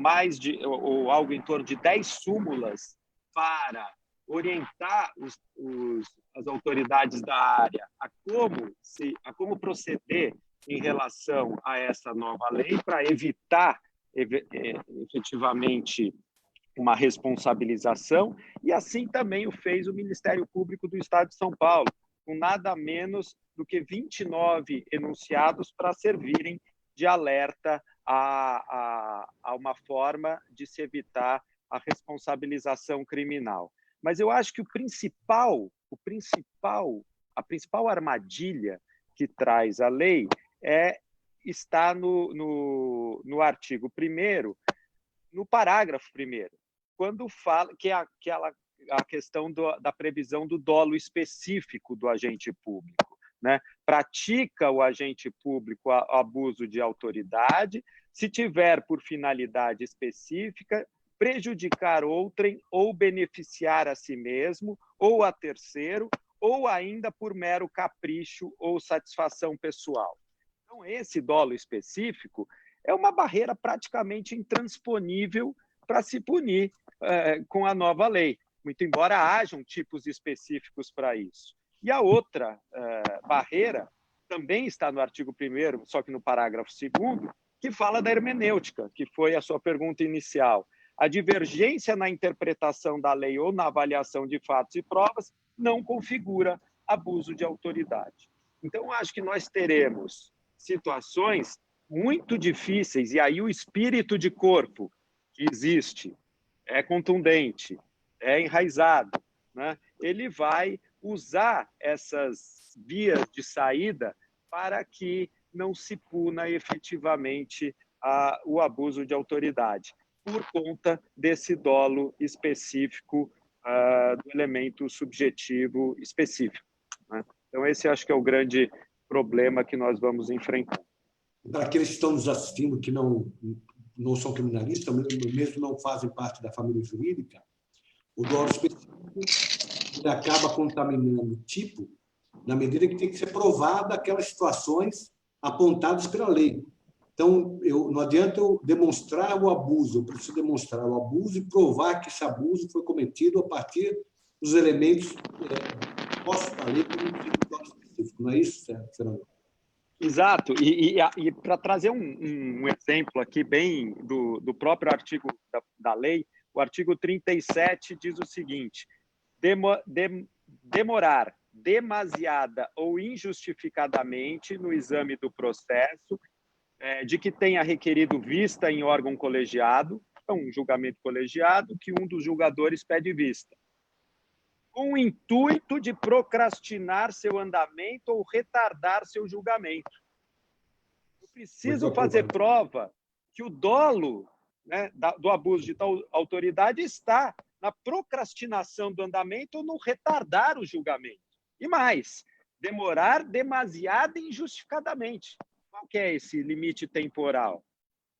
algo em torno de 10 súmulas para orientar as autoridades da área a como proceder em relação a essa nova lei para evitar efetivamente uma responsabilização, e assim também o fez o Ministério Público do Estado de São Paulo, com nada menos do que 29 enunciados para servirem de alerta a uma forma de se evitar a responsabilização criminal. Mas eu acho que a principal armadilha que traz a lei está no artigo 1º, no parágrafo 1º, quando fala que a questão da previsão do dolo específico do agente público, né? Pratica o agente público abuso de autoridade, se tiver por finalidade específica prejudicar outrem ou beneficiar a si mesmo ou a terceiro, ou ainda por mero capricho ou satisfação pessoal. Então, esse dolo específico é uma barreira praticamente intransponível para se punir com a nova lei, muito embora hajam tipos específicos para isso. E a outra barreira também está no artigo 1º, só que no parágrafo 2º, que fala da hermenêutica, que foi a sua pergunta inicial. A divergência na interpretação da lei ou na avaliação de fatos e provas não configura abuso de autoridade. Então, acho que nós teremos situações muito difíceis, e aí o espírito de corpo que existe é contundente, é enraizado, né? Ele vai usar essas vias de saída para que não se puna efetivamente o abuso de autoridade, por conta desse dolo específico do elemento subjetivo específico, né? Então, esse acho que é o grande problema que nós vamos enfrentar. Para aqueles que estão nos assistindo que não são criminalistas, mesmo não fazem parte da família jurídica, o dolo específico ele acaba contaminando o tipo na medida que tem que ser provada aquelas situações apontadas pela lei. Então, não adianta eu demonstrar o abuso, eu preciso demonstrar o abuso e provar que esse abuso foi cometido a partir dos elementos postos na lei como um dolo específico. Não é isso, Fernando? Exato. E para trazer um exemplo aqui bem do próprio artigo da lei, o artigo 37 diz o seguinte: demorar demasiada ou injustificadamente no exame do processo de que tenha requerido vista em órgão colegiado, então um julgamento colegiado, que um dos julgadores pede vista, com o intuito de procrastinar seu andamento ou retardar seu julgamento. Eu preciso fazer prova que o dolo, né, do abuso de tal autoridade está na procrastinação do andamento ou no retardar o julgamento. E mais, demorar demasiado e injustificadamente. Qual que é esse limite temporal,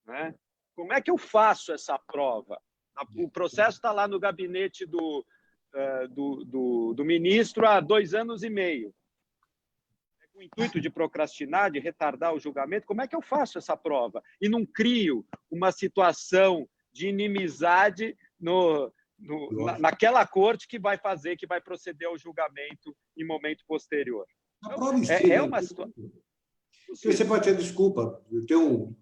né? Como é que eu faço essa prova? O processo está lá no gabinete do ministro há 2 anos e meio. Com o intuito de procrastinar, de retardar o julgamento, como é que eu faço essa prova? E não crio uma situação de inimizade naquela corte que vai proceder ao julgamento em momento posterior. Então, uma situação... Você pode ter desculpa, eu tenho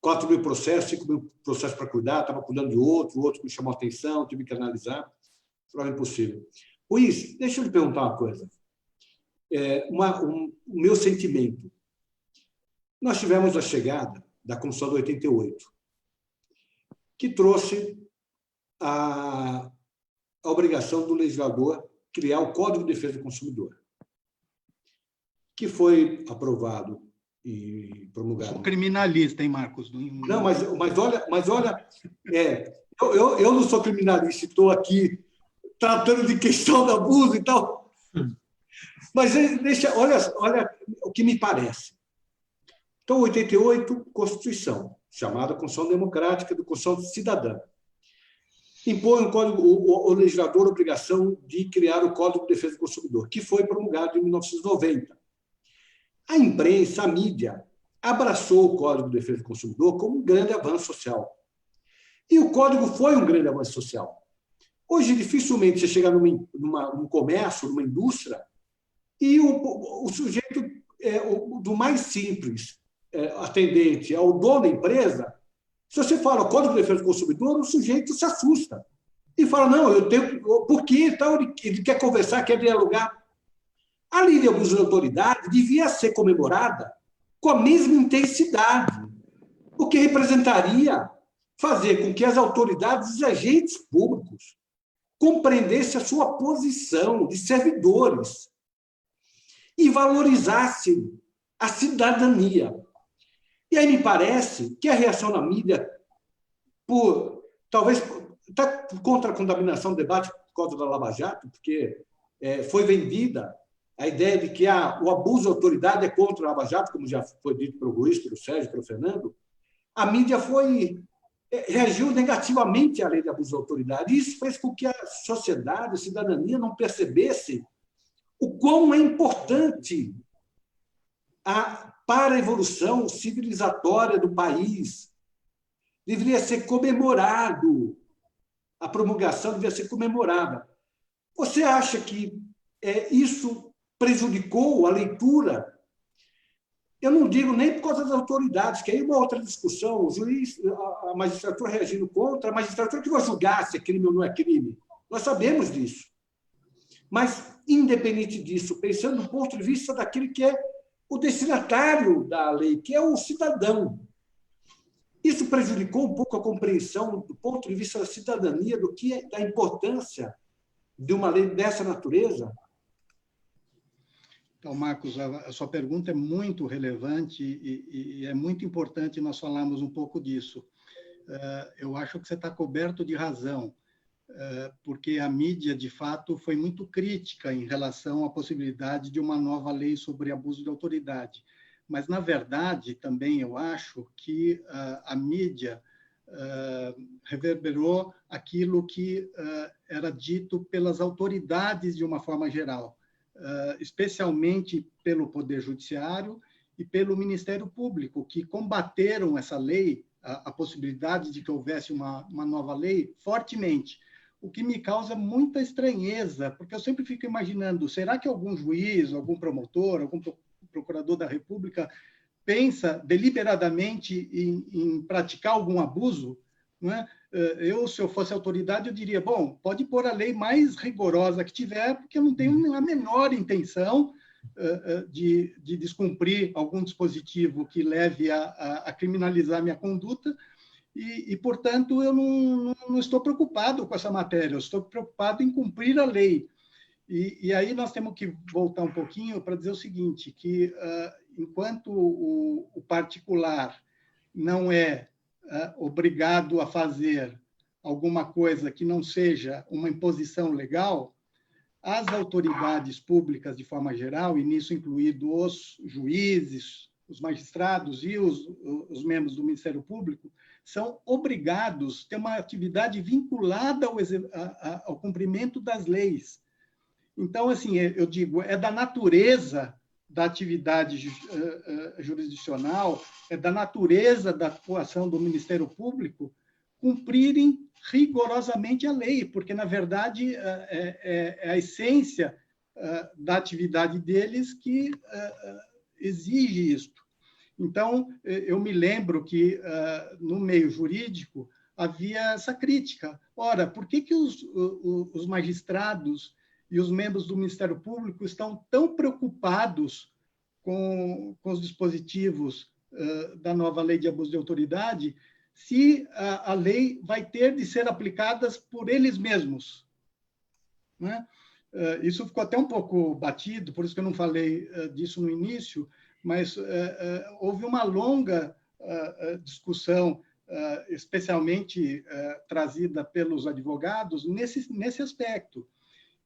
4.000 processos, 5.000 processos para cuidar, estava cuidando de outro me chamou a atenção, tive que analisar, prova impossível. Luiz, deixa eu lhe perguntar uma coisa. O meu sentimento. Nós tivemos a chegada da Constituição de 88, que trouxe a obrigação do legislador criar o Código de Defesa do Consumidor, que foi aprovado e promulgado. Eu sou criminalista, hein, Marcos? Não, mas olha, eu não sou criminalista, estou aqui tratando de questão do abuso e tal. Mas olha o que me parece. Então, 88, Constituição, chamada Constituição Democrática, do Constituição Cidadã. Impõe o legislador a obrigação de criar o Código de Defesa do Consumidor, que foi promulgado em 1990. A imprensa, a mídia, abraçou o Código de Defesa do Consumidor como um grande avanço social. E o Código foi um grande avanço social. Hoje, dificilmente você chega num comércio, numa indústria, e o sujeito, do mais simples atendente ao dono da empresa, se você fala o Código de Defesa do Consumidor, o sujeito se assusta. E fala, não, eu tenho... Por quê? Então, ele quer conversar, quer dialogar. A lei de abuso de autoridade devia ser comemorada com a mesma intensidade, o que representaria fazer com que as autoridades e os agentes públicos compreendessem a sua posição de servidores e valorizassem a cidadania. E aí me parece que a reação na mídia, talvez está contra a contaminação do debate por causa da Lava Jato, porque foi vendida a ideia de que o abuso de autoridade é contra a Lava Jato, como já foi dito pelo Luiz, pelo Sérgio, pelo Fernando. A mídia reagiu negativamente à lei de abuso de autoridade. Isso fez com que a sociedade, a cidadania, não percebesse o quão é importante para a evolução civilizatória do país. Deveria ser comemorado. A promulgação deveria ser comemorada. Você acha que isso prejudicou a leitura? Eu não digo nem por causa das autoridades, que aí é uma outra discussão. O juiz, a magistratura reagindo contra, a magistratura que vai julgar se é crime ou não é crime. Nós sabemos disso. Mas, independente disso, pensando do ponto de vista daquele que é o destinatário da lei, que é o cidadão. Isso prejudicou um pouco a compreensão, do ponto de vista da cidadania, da importância de uma lei dessa natureza? Então, Marcos, a sua pergunta é muito relevante e é muito importante nós falarmos um pouco disso. Eu acho que você está coberto de razão, porque a mídia, de fato, foi muito crítica em relação à possibilidade de uma nova lei sobre abuso de autoridade. Mas, na verdade, também eu acho que a mídia reverberou aquilo que era dito pelas autoridades de uma forma geral, especialmente pelo Poder Judiciário e pelo Ministério Público, que combateram essa lei, a possibilidade de que houvesse uma nova lei, fortemente. O que me causa muita estranheza, porque eu sempre fico imaginando, será que algum juiz, algum promotor, algum procurador da República pensa deliberadamente em praticar algum abuso? Não é? Se eu fosse autoridade, eu diria, bom, pode pôr a lei mais rigorosa que tiver, porque eu não tenho a menor intenção de descumprir algum dispositivo que leve a criminalizar minha conduta, e, portanto, eu não estou preocupado com essa matéria, eu estou preocupado em cumprir a lei. E aí nós temos que voltar um pouquinho para dizer o seguinte, que enquanto o particular não é obrigado a fazer alguma coisa que não seja uma imposição legal, as autoridades públicas, de forma geral, e nisso incluído os juízes, os magistrados e os membros do Ministério Público, são obrigados a ter uma atividade vinculada ao cumprimento das leis. Então, assim, eu digo, é da natureza da atividade jurisdicional, é da natureza da atuação do Ministério Público cumprirem rigorosamente a lei, porque, na verdade, é a essência da atividade deles que exige isto. Então, eu me lembro que, no meio jurídico, havia essa crítica. Ora, por que os magistrados e os membros do Ministério Público estão tão preocupados com os dispositivos da nova lei de abuso de autoridade, se a lei vai ter de ser aplicada por eles mesmos? Né? Isso ficou até um pouco batido, por isso que eu não falei disso no início, mas houve uma longa discussão, especialmente trazida pelos advogados, nesse aspecto.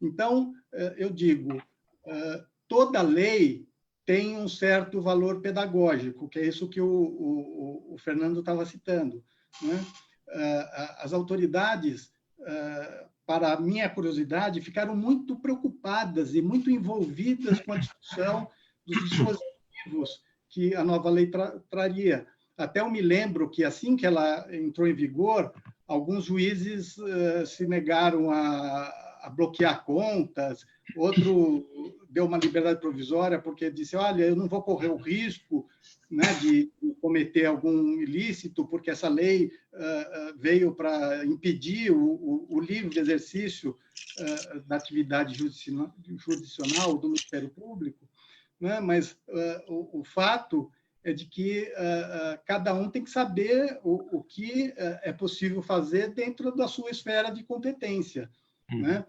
Então, eu digo, toda lei tem um certo valor pedagógico, que é isso que o Fernando estava citando, né? As autoridades, para a minha curiosidade, ficaram muito preocupadas e muito envolvidas com a discussão dos dispositivos que a nova lei traria. Até eu me lembro que, assim que ela entrou em vigor, alguns juízes se negaram a bloquear contas, outro deu uma liberdade provisória porque disse, olha, eu não vou correr o risco, né, de cometer algum ilícito, porque essa lei veio para impedir o livre exercício da atividade jurisdicional do Ministério Público, né? Mas o fato é de que cada um tem que saber o que é possível fazer dentro da sua esfera de competência. Né?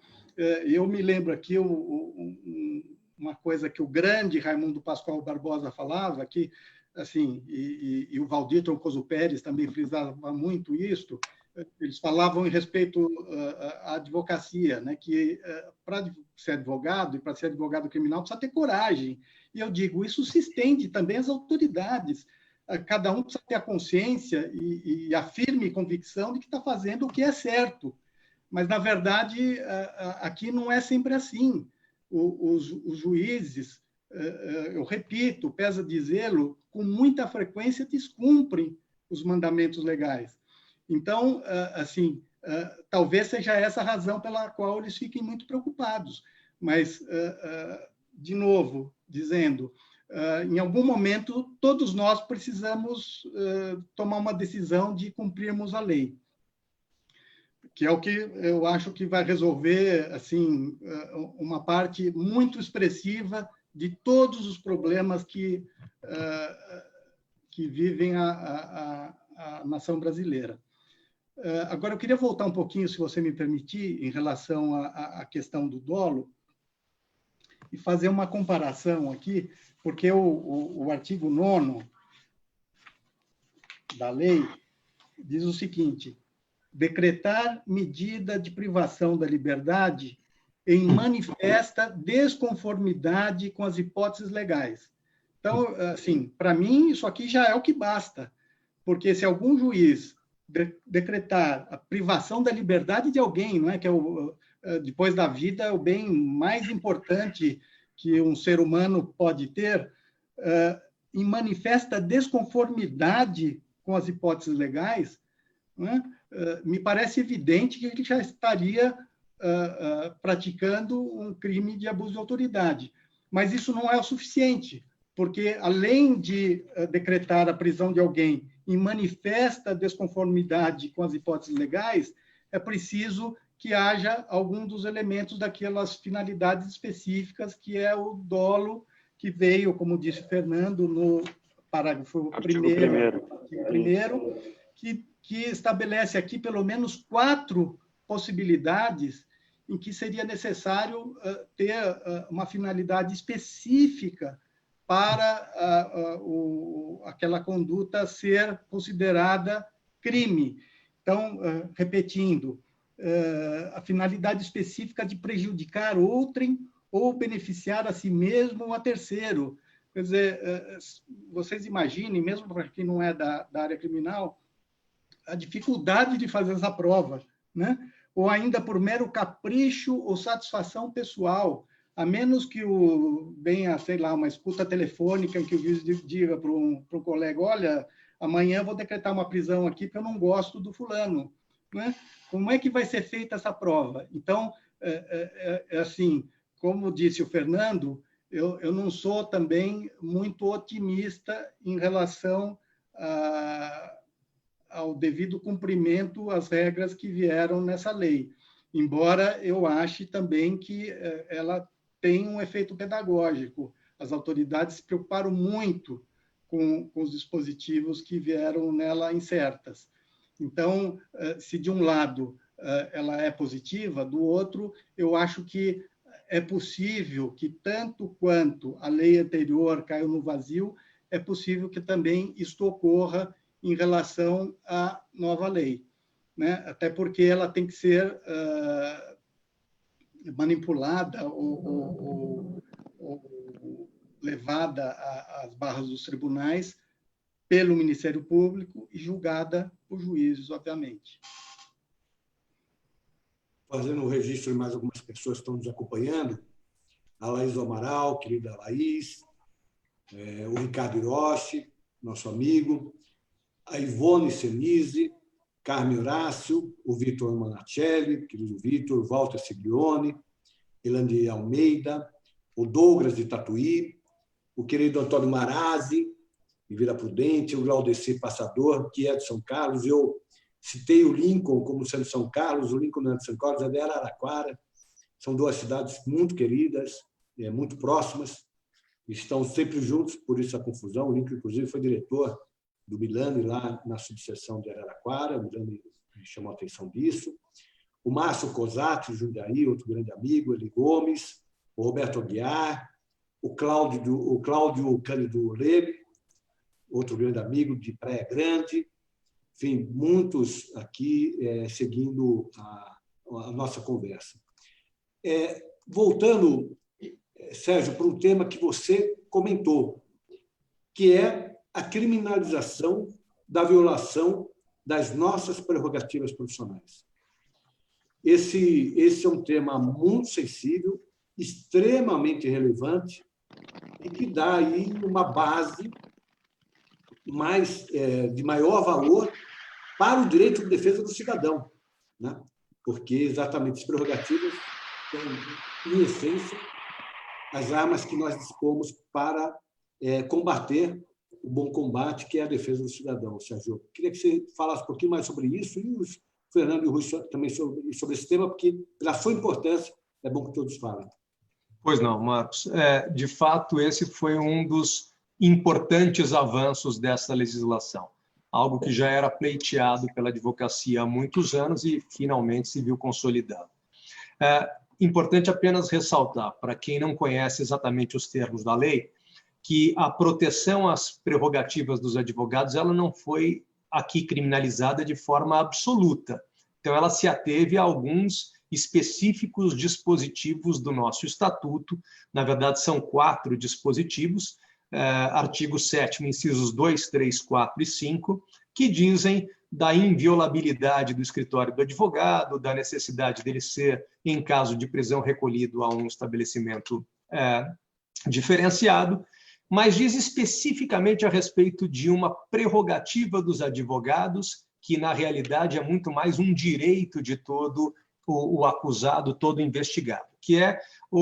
Eu me lembro aqui uma coisa que o grande Raimundo Pascoal Barbosa falava, que, assim, e o Valdir Troncoso Pérez também frisava muito isso, eles falavam em respeito à advocacia, né? Que para ser advogado, e para ser advogado criminal, precisa ter coragem. E eu digo, isso se estende também às autoridades. Cada um precisa ter a consciência e a firme convicção de que está fazendo o que é certo. Mas, na verdade, aqui não é sempre assim. Os juízes, eu repito, pesa dizê-lo, com muita frequência descumprem os mandamentos legais. Então, assim, talvez seja essa a razão pela qual eles fiquem muito preocupados. Mas, de novo, dizendo, em algum momento, todos nós precisamos tomar uma decisão de cumprirmos a lei, que é o que eu acho que vai resolver, assim, uma parte muito expressiva de todos os problemas que vivem a a nação brasileira. Agora, eu queria voltar um pouquinho, se você me permitir, em relação à questão do dolo, e fazer uma comparação aqui, porque o artigo 9º da lei diz o seguinte: decretar medida de privação da liberdade em manifesta desconformidade com as hipóteses legais. Então, assim, para mim, isso aqui já é o que basta, porque se algum juiz decretar a privação da liberdade de alguém, não é, que é depois da vida é o bem mais importante que um ser humano pode ter, em manifesta desconformidade com as hipóteses legais, não é? Me parece evidente que ele já estaria praticando um crime de abuso de autoridade. Mas isso não é o suficiente, porque, além de decretar a prisão de alguém em manifesta desconformidade com as hipóteses legais, é preciso que haja algum dos elementos daquelas finalidades específicas, que é o dolo, que veio, como disse o Fernando, no parágrafo 1º, que estabelece aqui pelo menos 4 possibilidades em que seria necessário ter uma finalidade específica para aquela conduta ser considerada crime. Então, repetindo, a finalidade específica de prejudicar outrem ou beneficiar a si mesmo ou a terceiro. Quer dizer, vocês imaginem, mesmo para quem não é da área criminal, a dificuldade de fazer essa prova, né? Ou ainda por mero capricho ou satisfação pessoal, a menos que venha, sei lá, uma escuta telefônica em que o juiz diga para um colega: olha, amanhã eu vou decretar uma prisão aqui porque eu não gosto do fulano, né? Como é que vai ser feita essa prova? Então, assim, como disse o Fernando, eu não sou também muito otimista em relação ao devido cumprimento às regras que vieram nessa lei, embora eu ache também que ela tem um efeito pedagógico. As autoridades se preocuparam muito com os dispositivos que vieram nela insertas. Então, se de um lado ela é positiva, do outro, eu acho que é possível que, tanto quanto a lei anterior caiu no vazio, é possível que também isto ocorra em relação à nova lei, né? Até porque ela tem que ser manipulada ou levada às barras dos tribunais pelo Ministério Público e julgada por juízes, obviamente. Fazendo um registro de mais algumas pessoas que estão nos acompanhando: a Laís Amaral, querida Laís, o Ricardo Hiroshi, nosso amigo, a Ivone Senise, Carmen Horácio, o Vitor Manachelli, querido Vitor, Walter Siglione, Elandi Almeida, o Douglas de Tatuí, o querido Antônio Marazzi, de Vila Prudente, o Glaudeci Passador, que é de São Carlos. Eu citei o Lincoln como sendo de São Carlos, o Lincoln não é de São Carlos, é de Araraquara. São 2 cidades muito queridas, muito próximas, estão sempre juntos, por isso a confusão. O Lincoln, inclusive, foi diretor do Milani, lá na subseção de Araraquara. O Milani me chamou a atenção disso. O Márcio Cosati, Jundiaí, outro grande amigo, Eli Gomes, o Roberto Aguiar, o Cláudio Cândido Leme, outro grande amigo de Praia Grande. Enfim, muitos aqui seguindo a nossa conversa. Voltando, Sérgio, para um tema que você comentou, que é a criminalização da violação das nossas prerrogativas profissionais. Esse é um tema muito sensível, extremamente relevante, e que dá aí uma base de maior valor para o direito de defesa do cidadão, né? Porque exatamente as prerrogativas são, em essência, as armas que nós dispomos para combater o bom combate, que é a defesa do cidadão. Sérgio, queria que você falasse um pouquinho mais sobre isso, e o Fernando e o Rui também sobre esse tema, porque, pela sua importância, é bom que todos falem. Pois não, Marcos. De fato, esse foi um dos importantes avanços dessa legislação. algo que já era pleiteado pela advocacia há muitos anos e finalmente se viu consolidado. Importante apenas ressaltar, para quem não conhece exatamente os termos da lei, que a proteção às prerrogativas dos advogados ela não foi aqui criminalizada de forma absoluta. Então, ela se ateve a alguns específicos dispositivos do nosso estatuto. Na verdade, são 4 dispositivos, artigo 7º, incisos 2, 3, 4 e 5, que dizem da inviolabilidade do escritório do advogado, da necessidade dele ser, em caso de prisão, recolhido a um estabelecimento diferenciado, mas diz especificamente a respeito de uma prerrogativa dos advogados, que, na realidade, é muito mais um direito de todo o acusado, todo investigado, que é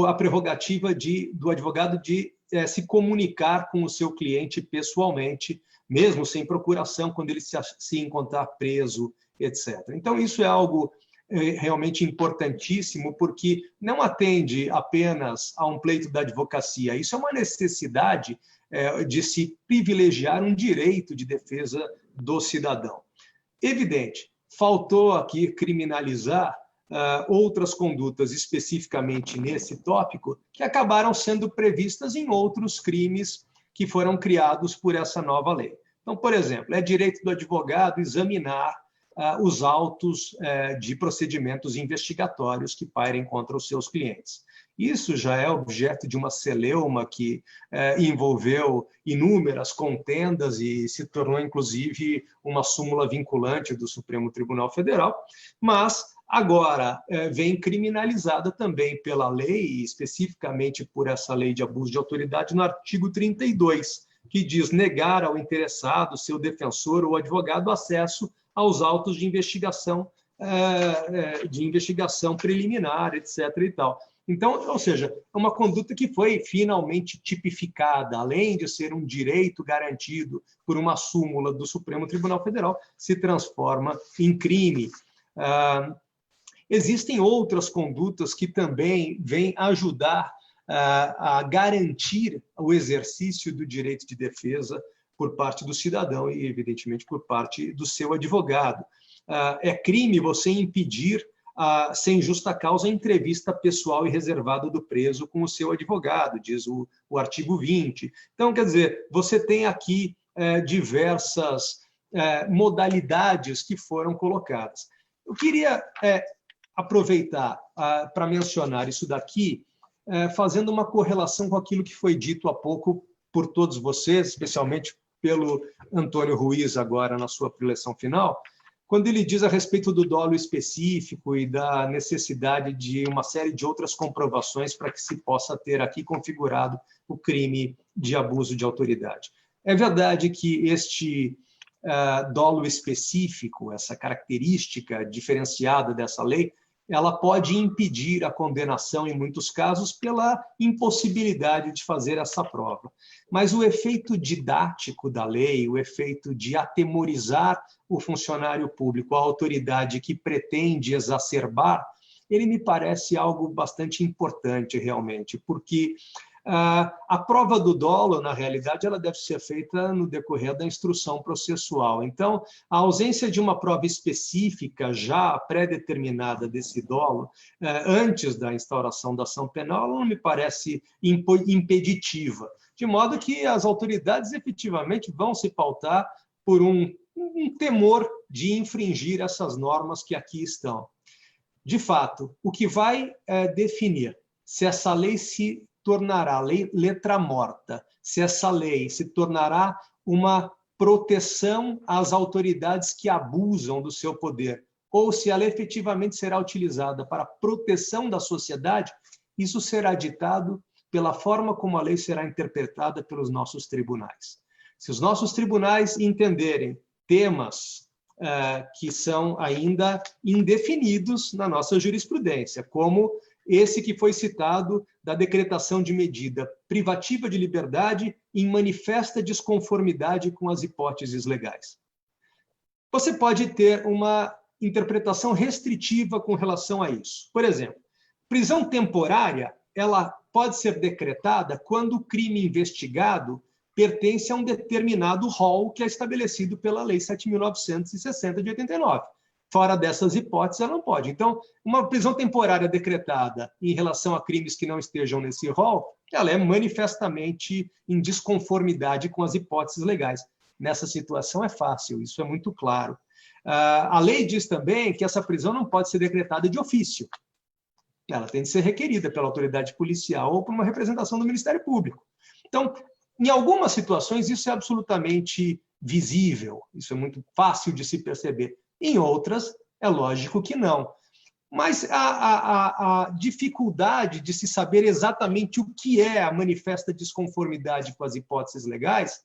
a prerrogativa do advogado de se comunicar com o seu cliente pessoalmente, mesmo sem procuração, quando ele se encontrar preso, etc. Então, isso é algo realmente importantíssimo, porque não atende apenas a um pleito da advocacia, isso é uma necessidade de se privilegiar um direito de defesa do cidadão. Evidente, faltou aqui criminalizar outras condutas, especificamente nesse tópico, que acabaram sendo previstas em outros crimes que foram criados por essa nova lei. Então, por exemplo, é direito do advogado examinar os autos de procedimentos investigatórios que pairem contra os seus clientes. Isso já é objeto de uma celeuma que envolveu inúmeras contendas e se tornou, inclusive, uma súmula vinculante do Supremo Tribunal Federal, mas agora vem criminalizada também pela lei, especificamente por essa lei de abuso de autoridade, no artigo 32, que diz negar ao interessado, seu defensor ou advogado, acesso aos autos de investigação preliminar, etc. e tal. Então, ou seja, é uma conduta que foi finalmente tipificada, além de ser um direito garantido por uma súmula do Supremo Tribunal Federal, se transforma em crime. Existem outras condutas que também vêm ajudar a garantir o exercício do direito de defesa por parte do cidadão e, evidentemente, por parte do seu advogado. É crime você impedir, sem justa causa, a entrevista pessoal e reservada do preso com o seu advogado, diz o artigo 20. Então, quer dizer, você tem aqui diversas modalidades que foram colocadas. Eu queria aproveitar para mencionar isso daqui, fazendo uma correlação com aquilo que foi dito há pouco por todos vocês, especialmente pelo Antônio Ruiz, agora na sua preleção final, quando ele diz a respeito do dolo específico e da necessidade de uma série de outras comprovações para que se possa ter aqui configurado o crime de abuso de autoridade. É verdade que este dolo específico, essa característica diferenciada dessa lei, ela pode impedir a condenação, em muitos casos, pela impossibilidade de fazer essa prova. Mas o efeito didático da lei, o efeito de atemorizar o funcionário público, a autoridade que pretende exacerbar, ele me parece algo bastante importante, realmente, porque a prova do dolo, na realidade, ela deve ser feita no decorrer da instrução processual. Então, a ausência de uma prova específica já pré-determinada desse dolo, antes da instauração da ação penal, não me parece impeditiva, de modo que as autoridades efetivamente vão se pautar por um temor de infringir essas normas que aqui estão. De fato, o que vai definir se essa lei se tornará letra morta, se essa lei se tornará uma proteção às autoridades que abusam do seu poder, ou se ela efetivamente será utilizada para a proteção da sociedade, isso será ditado pela forma como a lei será interpretada pelos nossos tribunais. Se os nossos tribunais entenderem temas que são ainda indefinidos na nossa jurisprudência, como esse que foi citado da decretação de medida privativa de liberdade em manifesta desconformidade com as hipóteses legais. Você pode ter uma interpretação restritiva com relação a isso. Por exemplo, prisão temporária, ela pode ser decretada quando o crime investigado pertence a um determinado rol que é estabelecido pela Lei 7.960 de 89. Fora dessas hipóteses, ela não pode. Então, uma prisão temporária decretada em relação a crimes que não estejam nesse rol, ela é manifestamente em desconformidade com as hipóteses legais. Nessa situação é fácil, isso é muito claro. A lei diz também que essa prisão não pode ser decretada de ofício. Ela tem de ser requerida pela autoridade policial ou por uma representação do Ministério Público. Então, em algumas situações, isso é absolutamente visível, isso é muito fácil de se perceber. Em outras, é lógico que não. Mas a dificuldade de se saber exatamente o que é a manifesta desconformidade com as hipóteses legais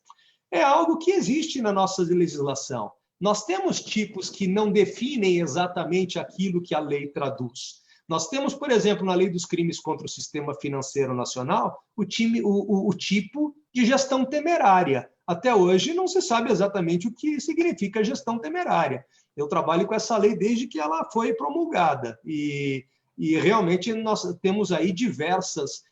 é algo que existe na nossa legislação. Nós temos tipos que não definem exatamente aquilo que a lei traduz. Nós temos, por exemplo, na Lei dos Crimes contra o Sistema Financeiro Nacional, o tipo de gestão temerária. Até hoje não se sabe exatamente o que significa gestão temerária. Eu trabalho com essa lei desde que ela foi promulgada e realmente nós temos aí diversos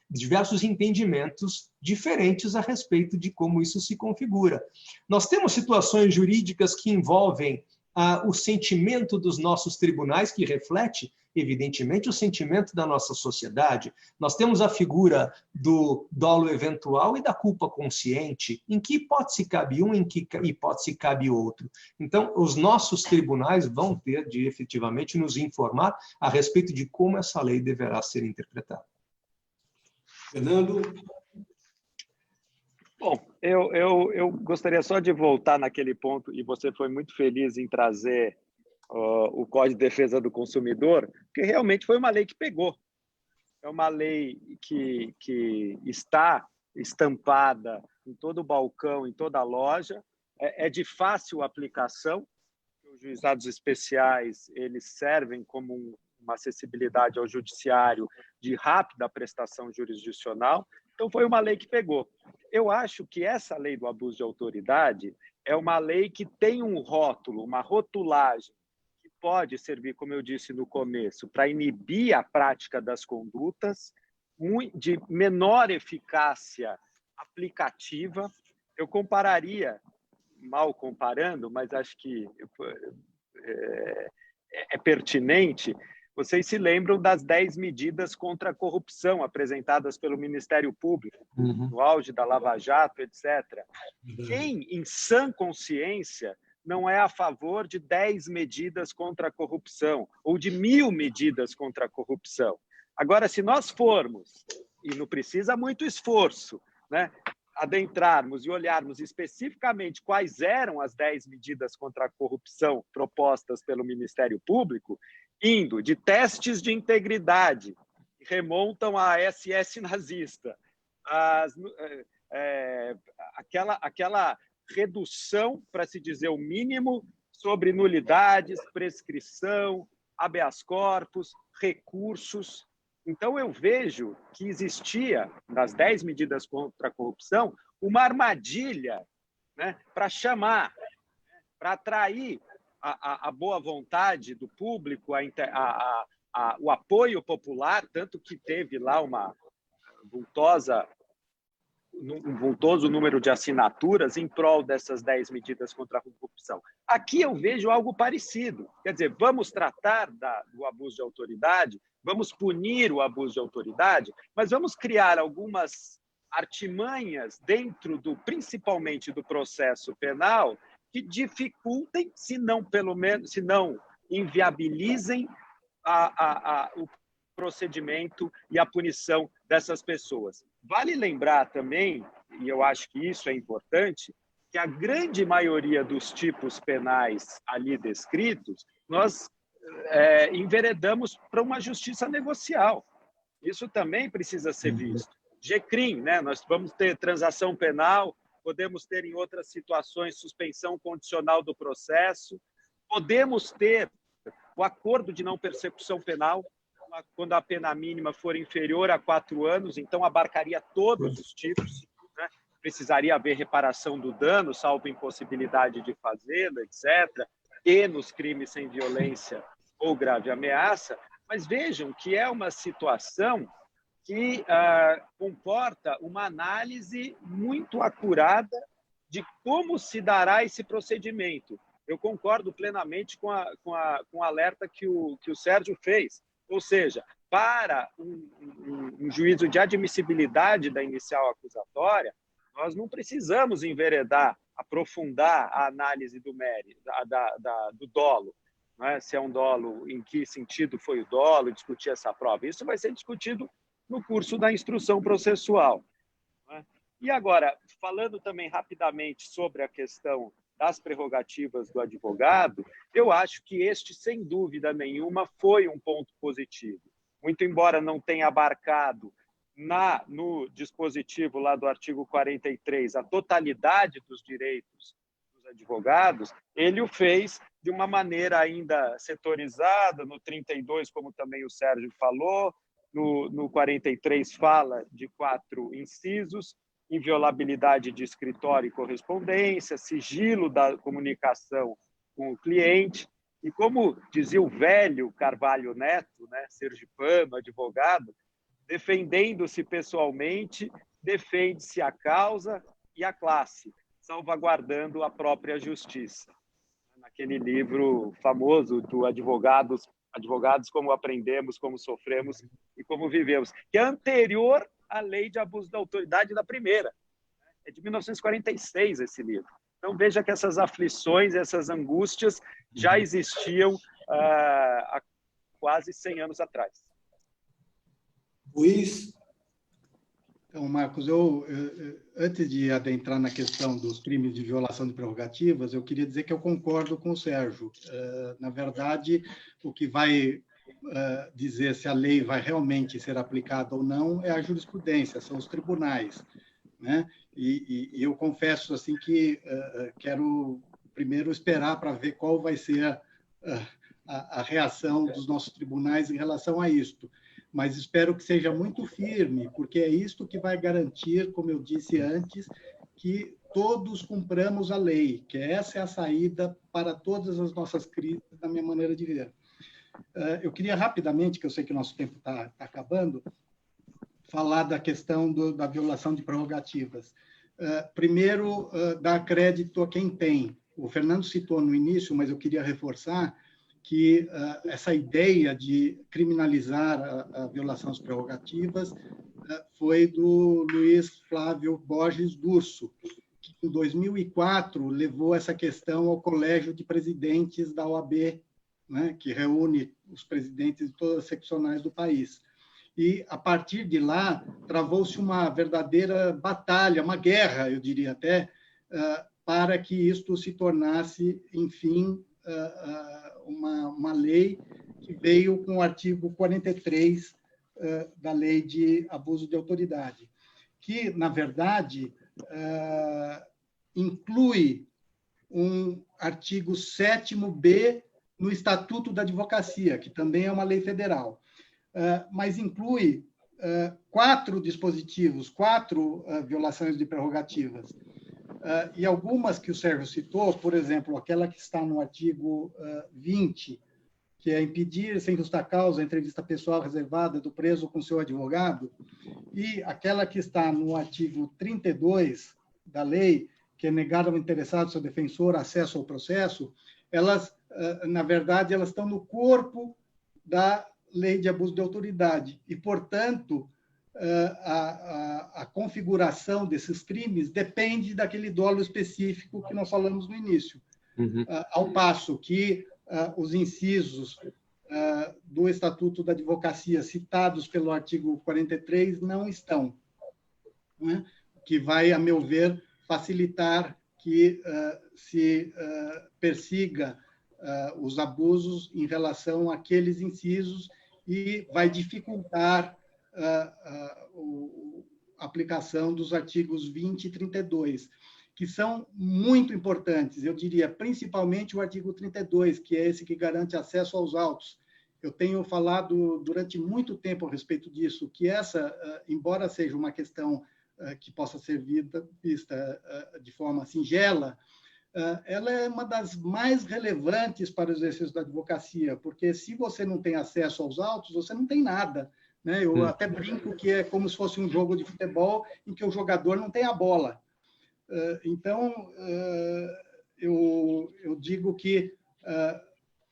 entendimentos diferentes a respeito de como isso se configura. Nós temos situações jurídicas que envolvem o sentimento dos nossos tribunais, que reflete, evidentemente, o sentimento da nossa sociedade. Nós temos a figura do dolo eventual e da culpa consciente. Em que hipótese cabe um, em que hipótese cabe outro? Então, os nossos tribunais vão ter de, efetivamente, nos informar a respeito de como essa lei deverá ser interpretada. Fernando? Bom, eu gostaria só de voltar naquele ponto, e você foi muito feliz em trazer o Código de Defesa do Consumidor, porque realmente foi uma lei que pegou. É uma lei que está estampada em todo o balcão, em toda a loja, é de fácil aplicação. Os juizados especiais eles servem como uma acessibilidade ao judiciário de rápida prestação jurisdicional. Então, foi uma lei que pegou. Eu acho que essa lei do abuso de autoridade é uma lei que tem um rótulo, uma rotulagem, que pode servir, como eu disse no começo, para inibir a prática das condutas, de menor eficácia aplicativa. Eu compararia, mal comparando, mas acho que é pertinente. Vocês se lembram das 10 medidas contra a corrupção apresentadas pelo Ministério Público, no auge da Lava Jato, etc. Quem, em sã consciência, não é a favor de 10 medidas contra a corrupção ou de 1000 medidas contra a corrupção? Agora, se nós formos, e não precisa muito esforço, né, adentrarmos e olharmos especificamente quais eram as 10 medidas contra a corrupção propostas pelo Ministério Público, indo de testes de integridade, que remontam à SS nazista, aquela redução, para se dizer o mínimo, sobre nulidades, prescrição, habeas corpus, recursos. Então, eu vejo que existia, nas 10 medidas contra a corrupção, uma armadilha, né, para chamar, para atrair a boa vontade do público, o apoio popular, tanto que teve lá um vultoso número de assinaturas em prol dessas 10 medidas contra a corrupção. Aqui eu vejo algo parecido. Quer dizer, vamos tratar do abuso de autoridade, vamos punir o abuso de autoridade, mas vamos criar algumas artimanhas dentro principalmente do processo penal que dificultem, se não inviabilizem o procedimento e a punição dessas pessoas. Vale lembrar também, e eu acho que isso é importante, que a grande maioria dos tipos penais ali descritos, nós enveredamos para uma justiça negocial. Isso também precisa ser visto. GCRIM, né? Nós vamos ter transação penal, podemos ter em outras situações suspensão condicional do processo, podemos ter o acordo de não persecução penal, quando a pena mínima for inferior a 4 anos, então abarcaria todos os tipos, né? Precisaria haver reparação do dano, salvo impossibilidade de fazê-lo, etc., e nos crimes sem violência ou grave ameaça. Mas vejam que é uma situação que comporta uma análise muito acurada de como se dará esse procedimento. Eu concordo plenamente com o alerta que o Sérgio fez. Ou seja, para um juízo de admissibilidade da inicial acusatória, nós não precisamos enveredar, aprofundar a análise do mérito, do dolo. Não é? Se é um dolo, em que sentido foi o dolo, discutir essa prova. Isso vai ser discutido no curso da instrução processual. Não é? E agora, falando também rapidamente sobre a questão das prerrogativas do advogado, eu acho que este, sem dúvida nenhuma, foi um ponto positivo. Muito embora não tenha abarcado no dispositivo lá do artigo 43 a totalidade dos direitos dos advogados, ele o fez de uma maneira ainda setorizada, no 32, como também o Sérgio falou, no 43 fala de 4 incisos: inviolabilidade de escritório e correspondência, sigilo da comunicação com o cliente. E como dizia o velho Carvalho Neto, né, sergipano, advogado, defendendo-se pessoalmente, defende-se a causa e a classe, salvaguardando a própria justiça. Naquele livro famoso do Advogados, como aprendemos, como sofremos e como vivemos, que é anterior à lei de abuso da autoridade da primeira. É de 1946 esse livro. Então, veja que essas aflições, essas angústias já existiam há quase 100 anos atrás. Luiz? Então, Marcos, antes de adentrar na questão dos crimes de violação de prerrogativas, eu queria dizer que eu concordo com o Sérgio. Na verdade, o que vai dizer se a lei vai realmente ser aplicada ou não é a jurisprudência, são os tribunais, né? E eu confesso assim que quero primeiro esperar para ver qual vai ser a reação dos nossos tribunais em relação a isto. Mas espero que seja muito firme, porque é isto que vai garantir, como eu disse antes, que todos cumpramos a lei, que essa é a saída para todas as nossas crises, da minha maneira de ver. Eu queria rapidamente, que eu sei que o nosso tempo está acabando, falar da questão da violação de prerrogativas. Primeiro, dar crédito a quem tem. O Fernando citou no início, mas eu queria reforçar que essa ideia de criminalizar a violação das prerrogativas foi do Luiz Flávio Borges Durso, que em 2004 levou essa questão ao Colégio de Presidentes da OAB, né, que reúne os presidentes de todas as seccionais do país. E, a partir de lá, travou-se uma verdadeira batalha, uma guerra, eu diria até, para que isto se tornasse, enfim, uma lei que veio com o artigo 43 da Lei de Abuso de Autoridade, que, na verdade, inclui um artigo 7º-B no Estatuto da Advocacia, que também é uma lei federal, mas inclui 4 dispositivos, 4 violações de prerrogativas. E algumas que o Sérgio citou, por exemplo, aquela que está no artigo 20, que é impedir, sem justa causa, a entrevista pessoal reservada do preso com seu advogado, e aquela que está no artigo 32 da lei, que é negar ao interessado, seu defensor, acesso ao processo, elas, na verdade, elas estão no corpo da Lei de Abuso de Autoridade e, portanto, a configuração desses crimes depende daquele dolo específico que nós falamos no início. Ao passo que os incisos do Estatuto da Advocacia citados pelo artigo 43 não estão, né? Que vai, a meu ver, facilitar que se persiga os abusos em relação àqueles incisos e vai dificultar a aplicação dos artigos 20 e 32, que são muito importantes, eu diria, principalmente o artigo 32, que é esse que garante acesso aos autos. Eu tenho falado durante muito tempo a respeito disso, que essa, embora seja uma questão que possa ser vista de forma singela, ela é uma das mais relevantes para o exercício da advocacia, porque se você não tem acesso aos autos, você não tem nada. né? Eu até brinco que é como se fosse um jogo de futebol em que o jogador não tem a bola. Então, eu digo que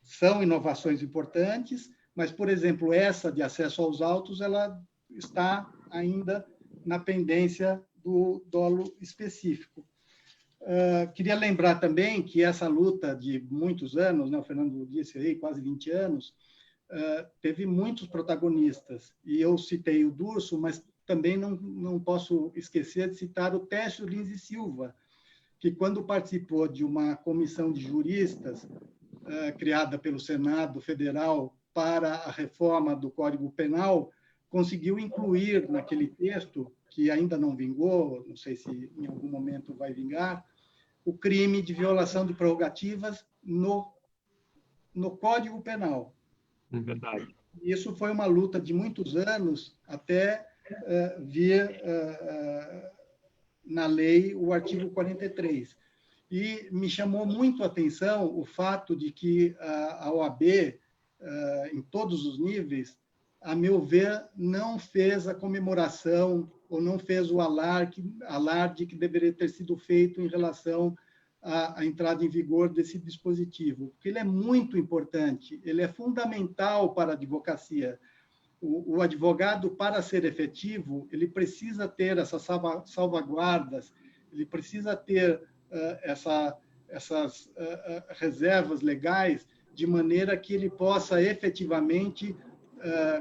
são inovações importantes, mas, por exemplo, essa de acesso aos autos, ela está ainda na pendência do dolo específico. Queria lembrar também que essa luta de muitos anos, né, o Fernando disse aí, quase 20 anos, teve muitos protagonistas, e eu citei o Durso, mas também não posso esquecer de citar o Técio Lins e Silva, que, quando participou de uma comissão de juristas criada pelo Senado Federal para a reforma do Código Penal, conseguiu incluir naquele texto, que ainda não vingou, não sei se em algum momento vai vingar, o crime de violação de prerrogativas no Código Penal. Verdade. Isso foi uma luta de muitos anos até vir na lei o artigo 43. E me chamou muito a atenção o fato de que a OAB, em todos os níveis, a meu ver, não fez a comemoração ou não fez o alarde que deveria ter sido feito em relação à entrada em vigor desse dispositivo, porque ele é muito importante, ele é fundamental para a advocacia. O advogado, para ser efetivo, ele precisa ter essas salvaguardas, ele precisa ter essas reservas legais, de maneira que ele possa efetivamente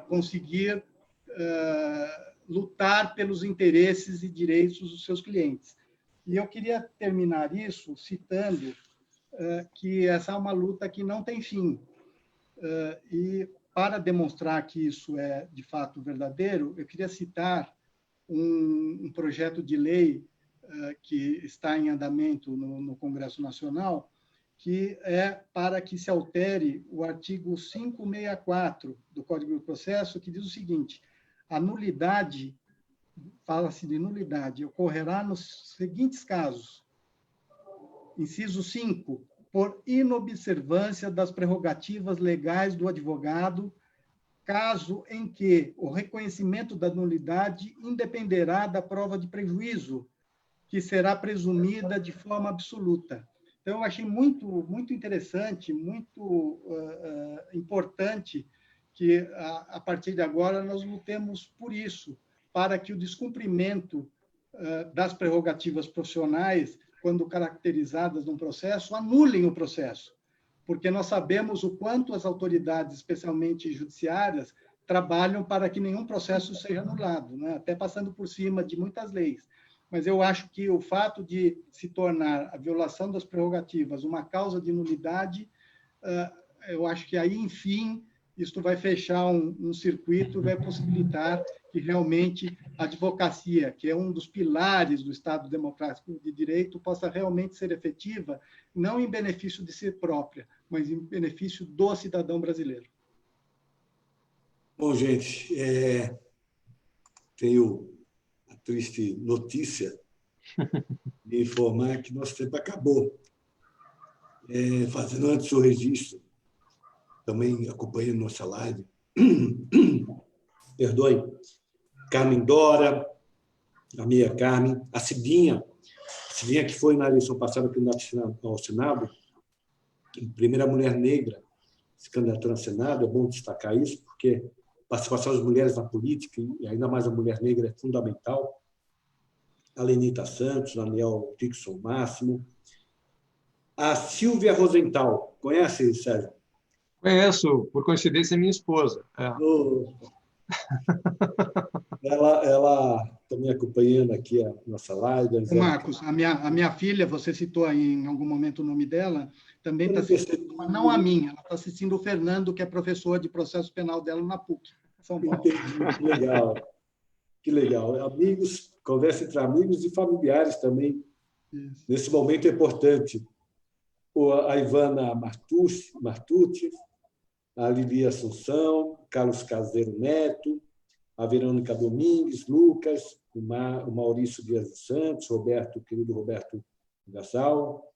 conseguir lutar pelos interesses e direitos dos seus clientes. E eu queria terminar isso citando que essa é uma luta que não tem fim. E, para demonstrar que isso é, de fato, verdadeiro, eu queria citar um projeto de lei que está em andamento no Congresso Nacional, que é para que se altere o artigo 564 do Código de Processo, que diz o seguinte: a nulidade, fala-se de nulidade, ocorrerá nos seguintes casos. Inciso 5, por inobservância das prerrogativas legais do advogado, caso em que o reconhecimento da nulidade independerá da prova de prejuízo, que será presumida de forma absoluta. Então, eu achei muito, muito interessante, muito importante que, a partir de agora, nós lutemos por isso, para que o descumprimento das prerrogativas profissionais, quando caracterizadas num processo, anulem o processo, porque nós sabemos o quanto as autoridades, especialmente judiciárias, trabalham para que nenhum processo seja anulado, né? Até passando por cima de muitas leis. Mas eu acho que o fato de se tornar a violação das prerrogativas uma causa de nulidade, eu acho que aí, enfim, isto vai fechar um circuito, vai possibilitar que realmente a advocacia, que é um dos pilares do Estado Democrático de Direito, possa realmente ser efetiva, não em benefício de si própria, mas em benefício do cidadão brasileiro. Bom, gente, tenho a triste notícia de informar que nosso tempo acabou. Fazendo antes o registro, também acompanhando nossa live, perdoe, Carmen Dora, a minha Carmen, a Cidinha que foi na eleição passada candidata ao Senado, primeira mulher negra se candidatando ao Senado, é bom destacar isso, porque a participação das mulheres na política, e ainda mais a mulher negra, é fundamental. A Lenita Santos, a Daniel Dixon Máximo, a Silvia Rosenthal, conhece, Sérgio? Conheço, por coincidência, é minha esposa. Ela também acompanhando aqui a nossa live. Marcos, a minha filha, você citou em algum momento o nome dela, também está assistindo, mas não a minha, ela está assistindo o Fernando, que é professor de processo penal dela na PUC, São Paulo. Entendi, que legal. Que legal. Amigos, conversa entre amigos e familiares também. Isso. Nesse momento é importante. A Ivana Martucci, a Lilia Assunção, Carlos Caseiro Neto, a Verônica Domingues, Lucas, o Maurício Dias dos Santos, o querido Roberto Gasal,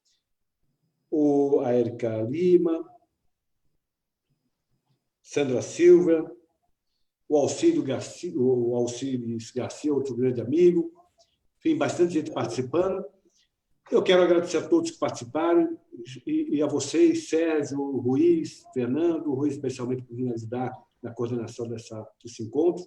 a Érica Lima, Sandra Silva, o Alcides Garcia, outro grande amigo, enfim, bastante gente participando. Eu quero agradecer a todos que participaram e a vocês, Sérgio, Ruiz, Fernando, Ruiz especialmente por me ajudar na coordenação desse encontro,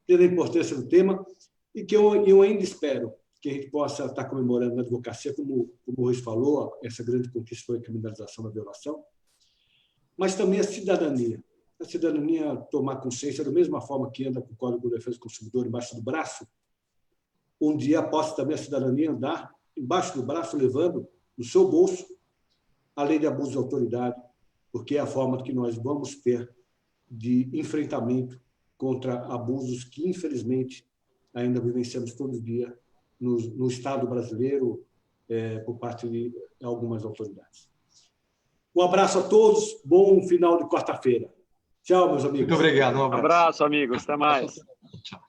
pela importância do tema, e que eu ainda espero que a gente possa estar comemorando na advocacia, como o Ruiz falou, essa grande conquista foi a criminalização da violação, mas também a cidadania. A cidadania tomar consciência, da mesma forma que anda com o Código de Defesa do Consumidor embaixo do braço, um dia possa também a cidadania andar embaixo do braço, levando no seu bolso a lei de abuso de autoridade, porque é a forma que nós vamos ter de enfrentamento contra abusos que, infelizmente, ainda vivenciamos todo dia no Estado brasileiro por parte de algumas autoridades. Um abraço a todos, bom final de quarta-feira. Tchau, meus amigos. Muito obrigado, um abraço, amigos, até mais. Tchau.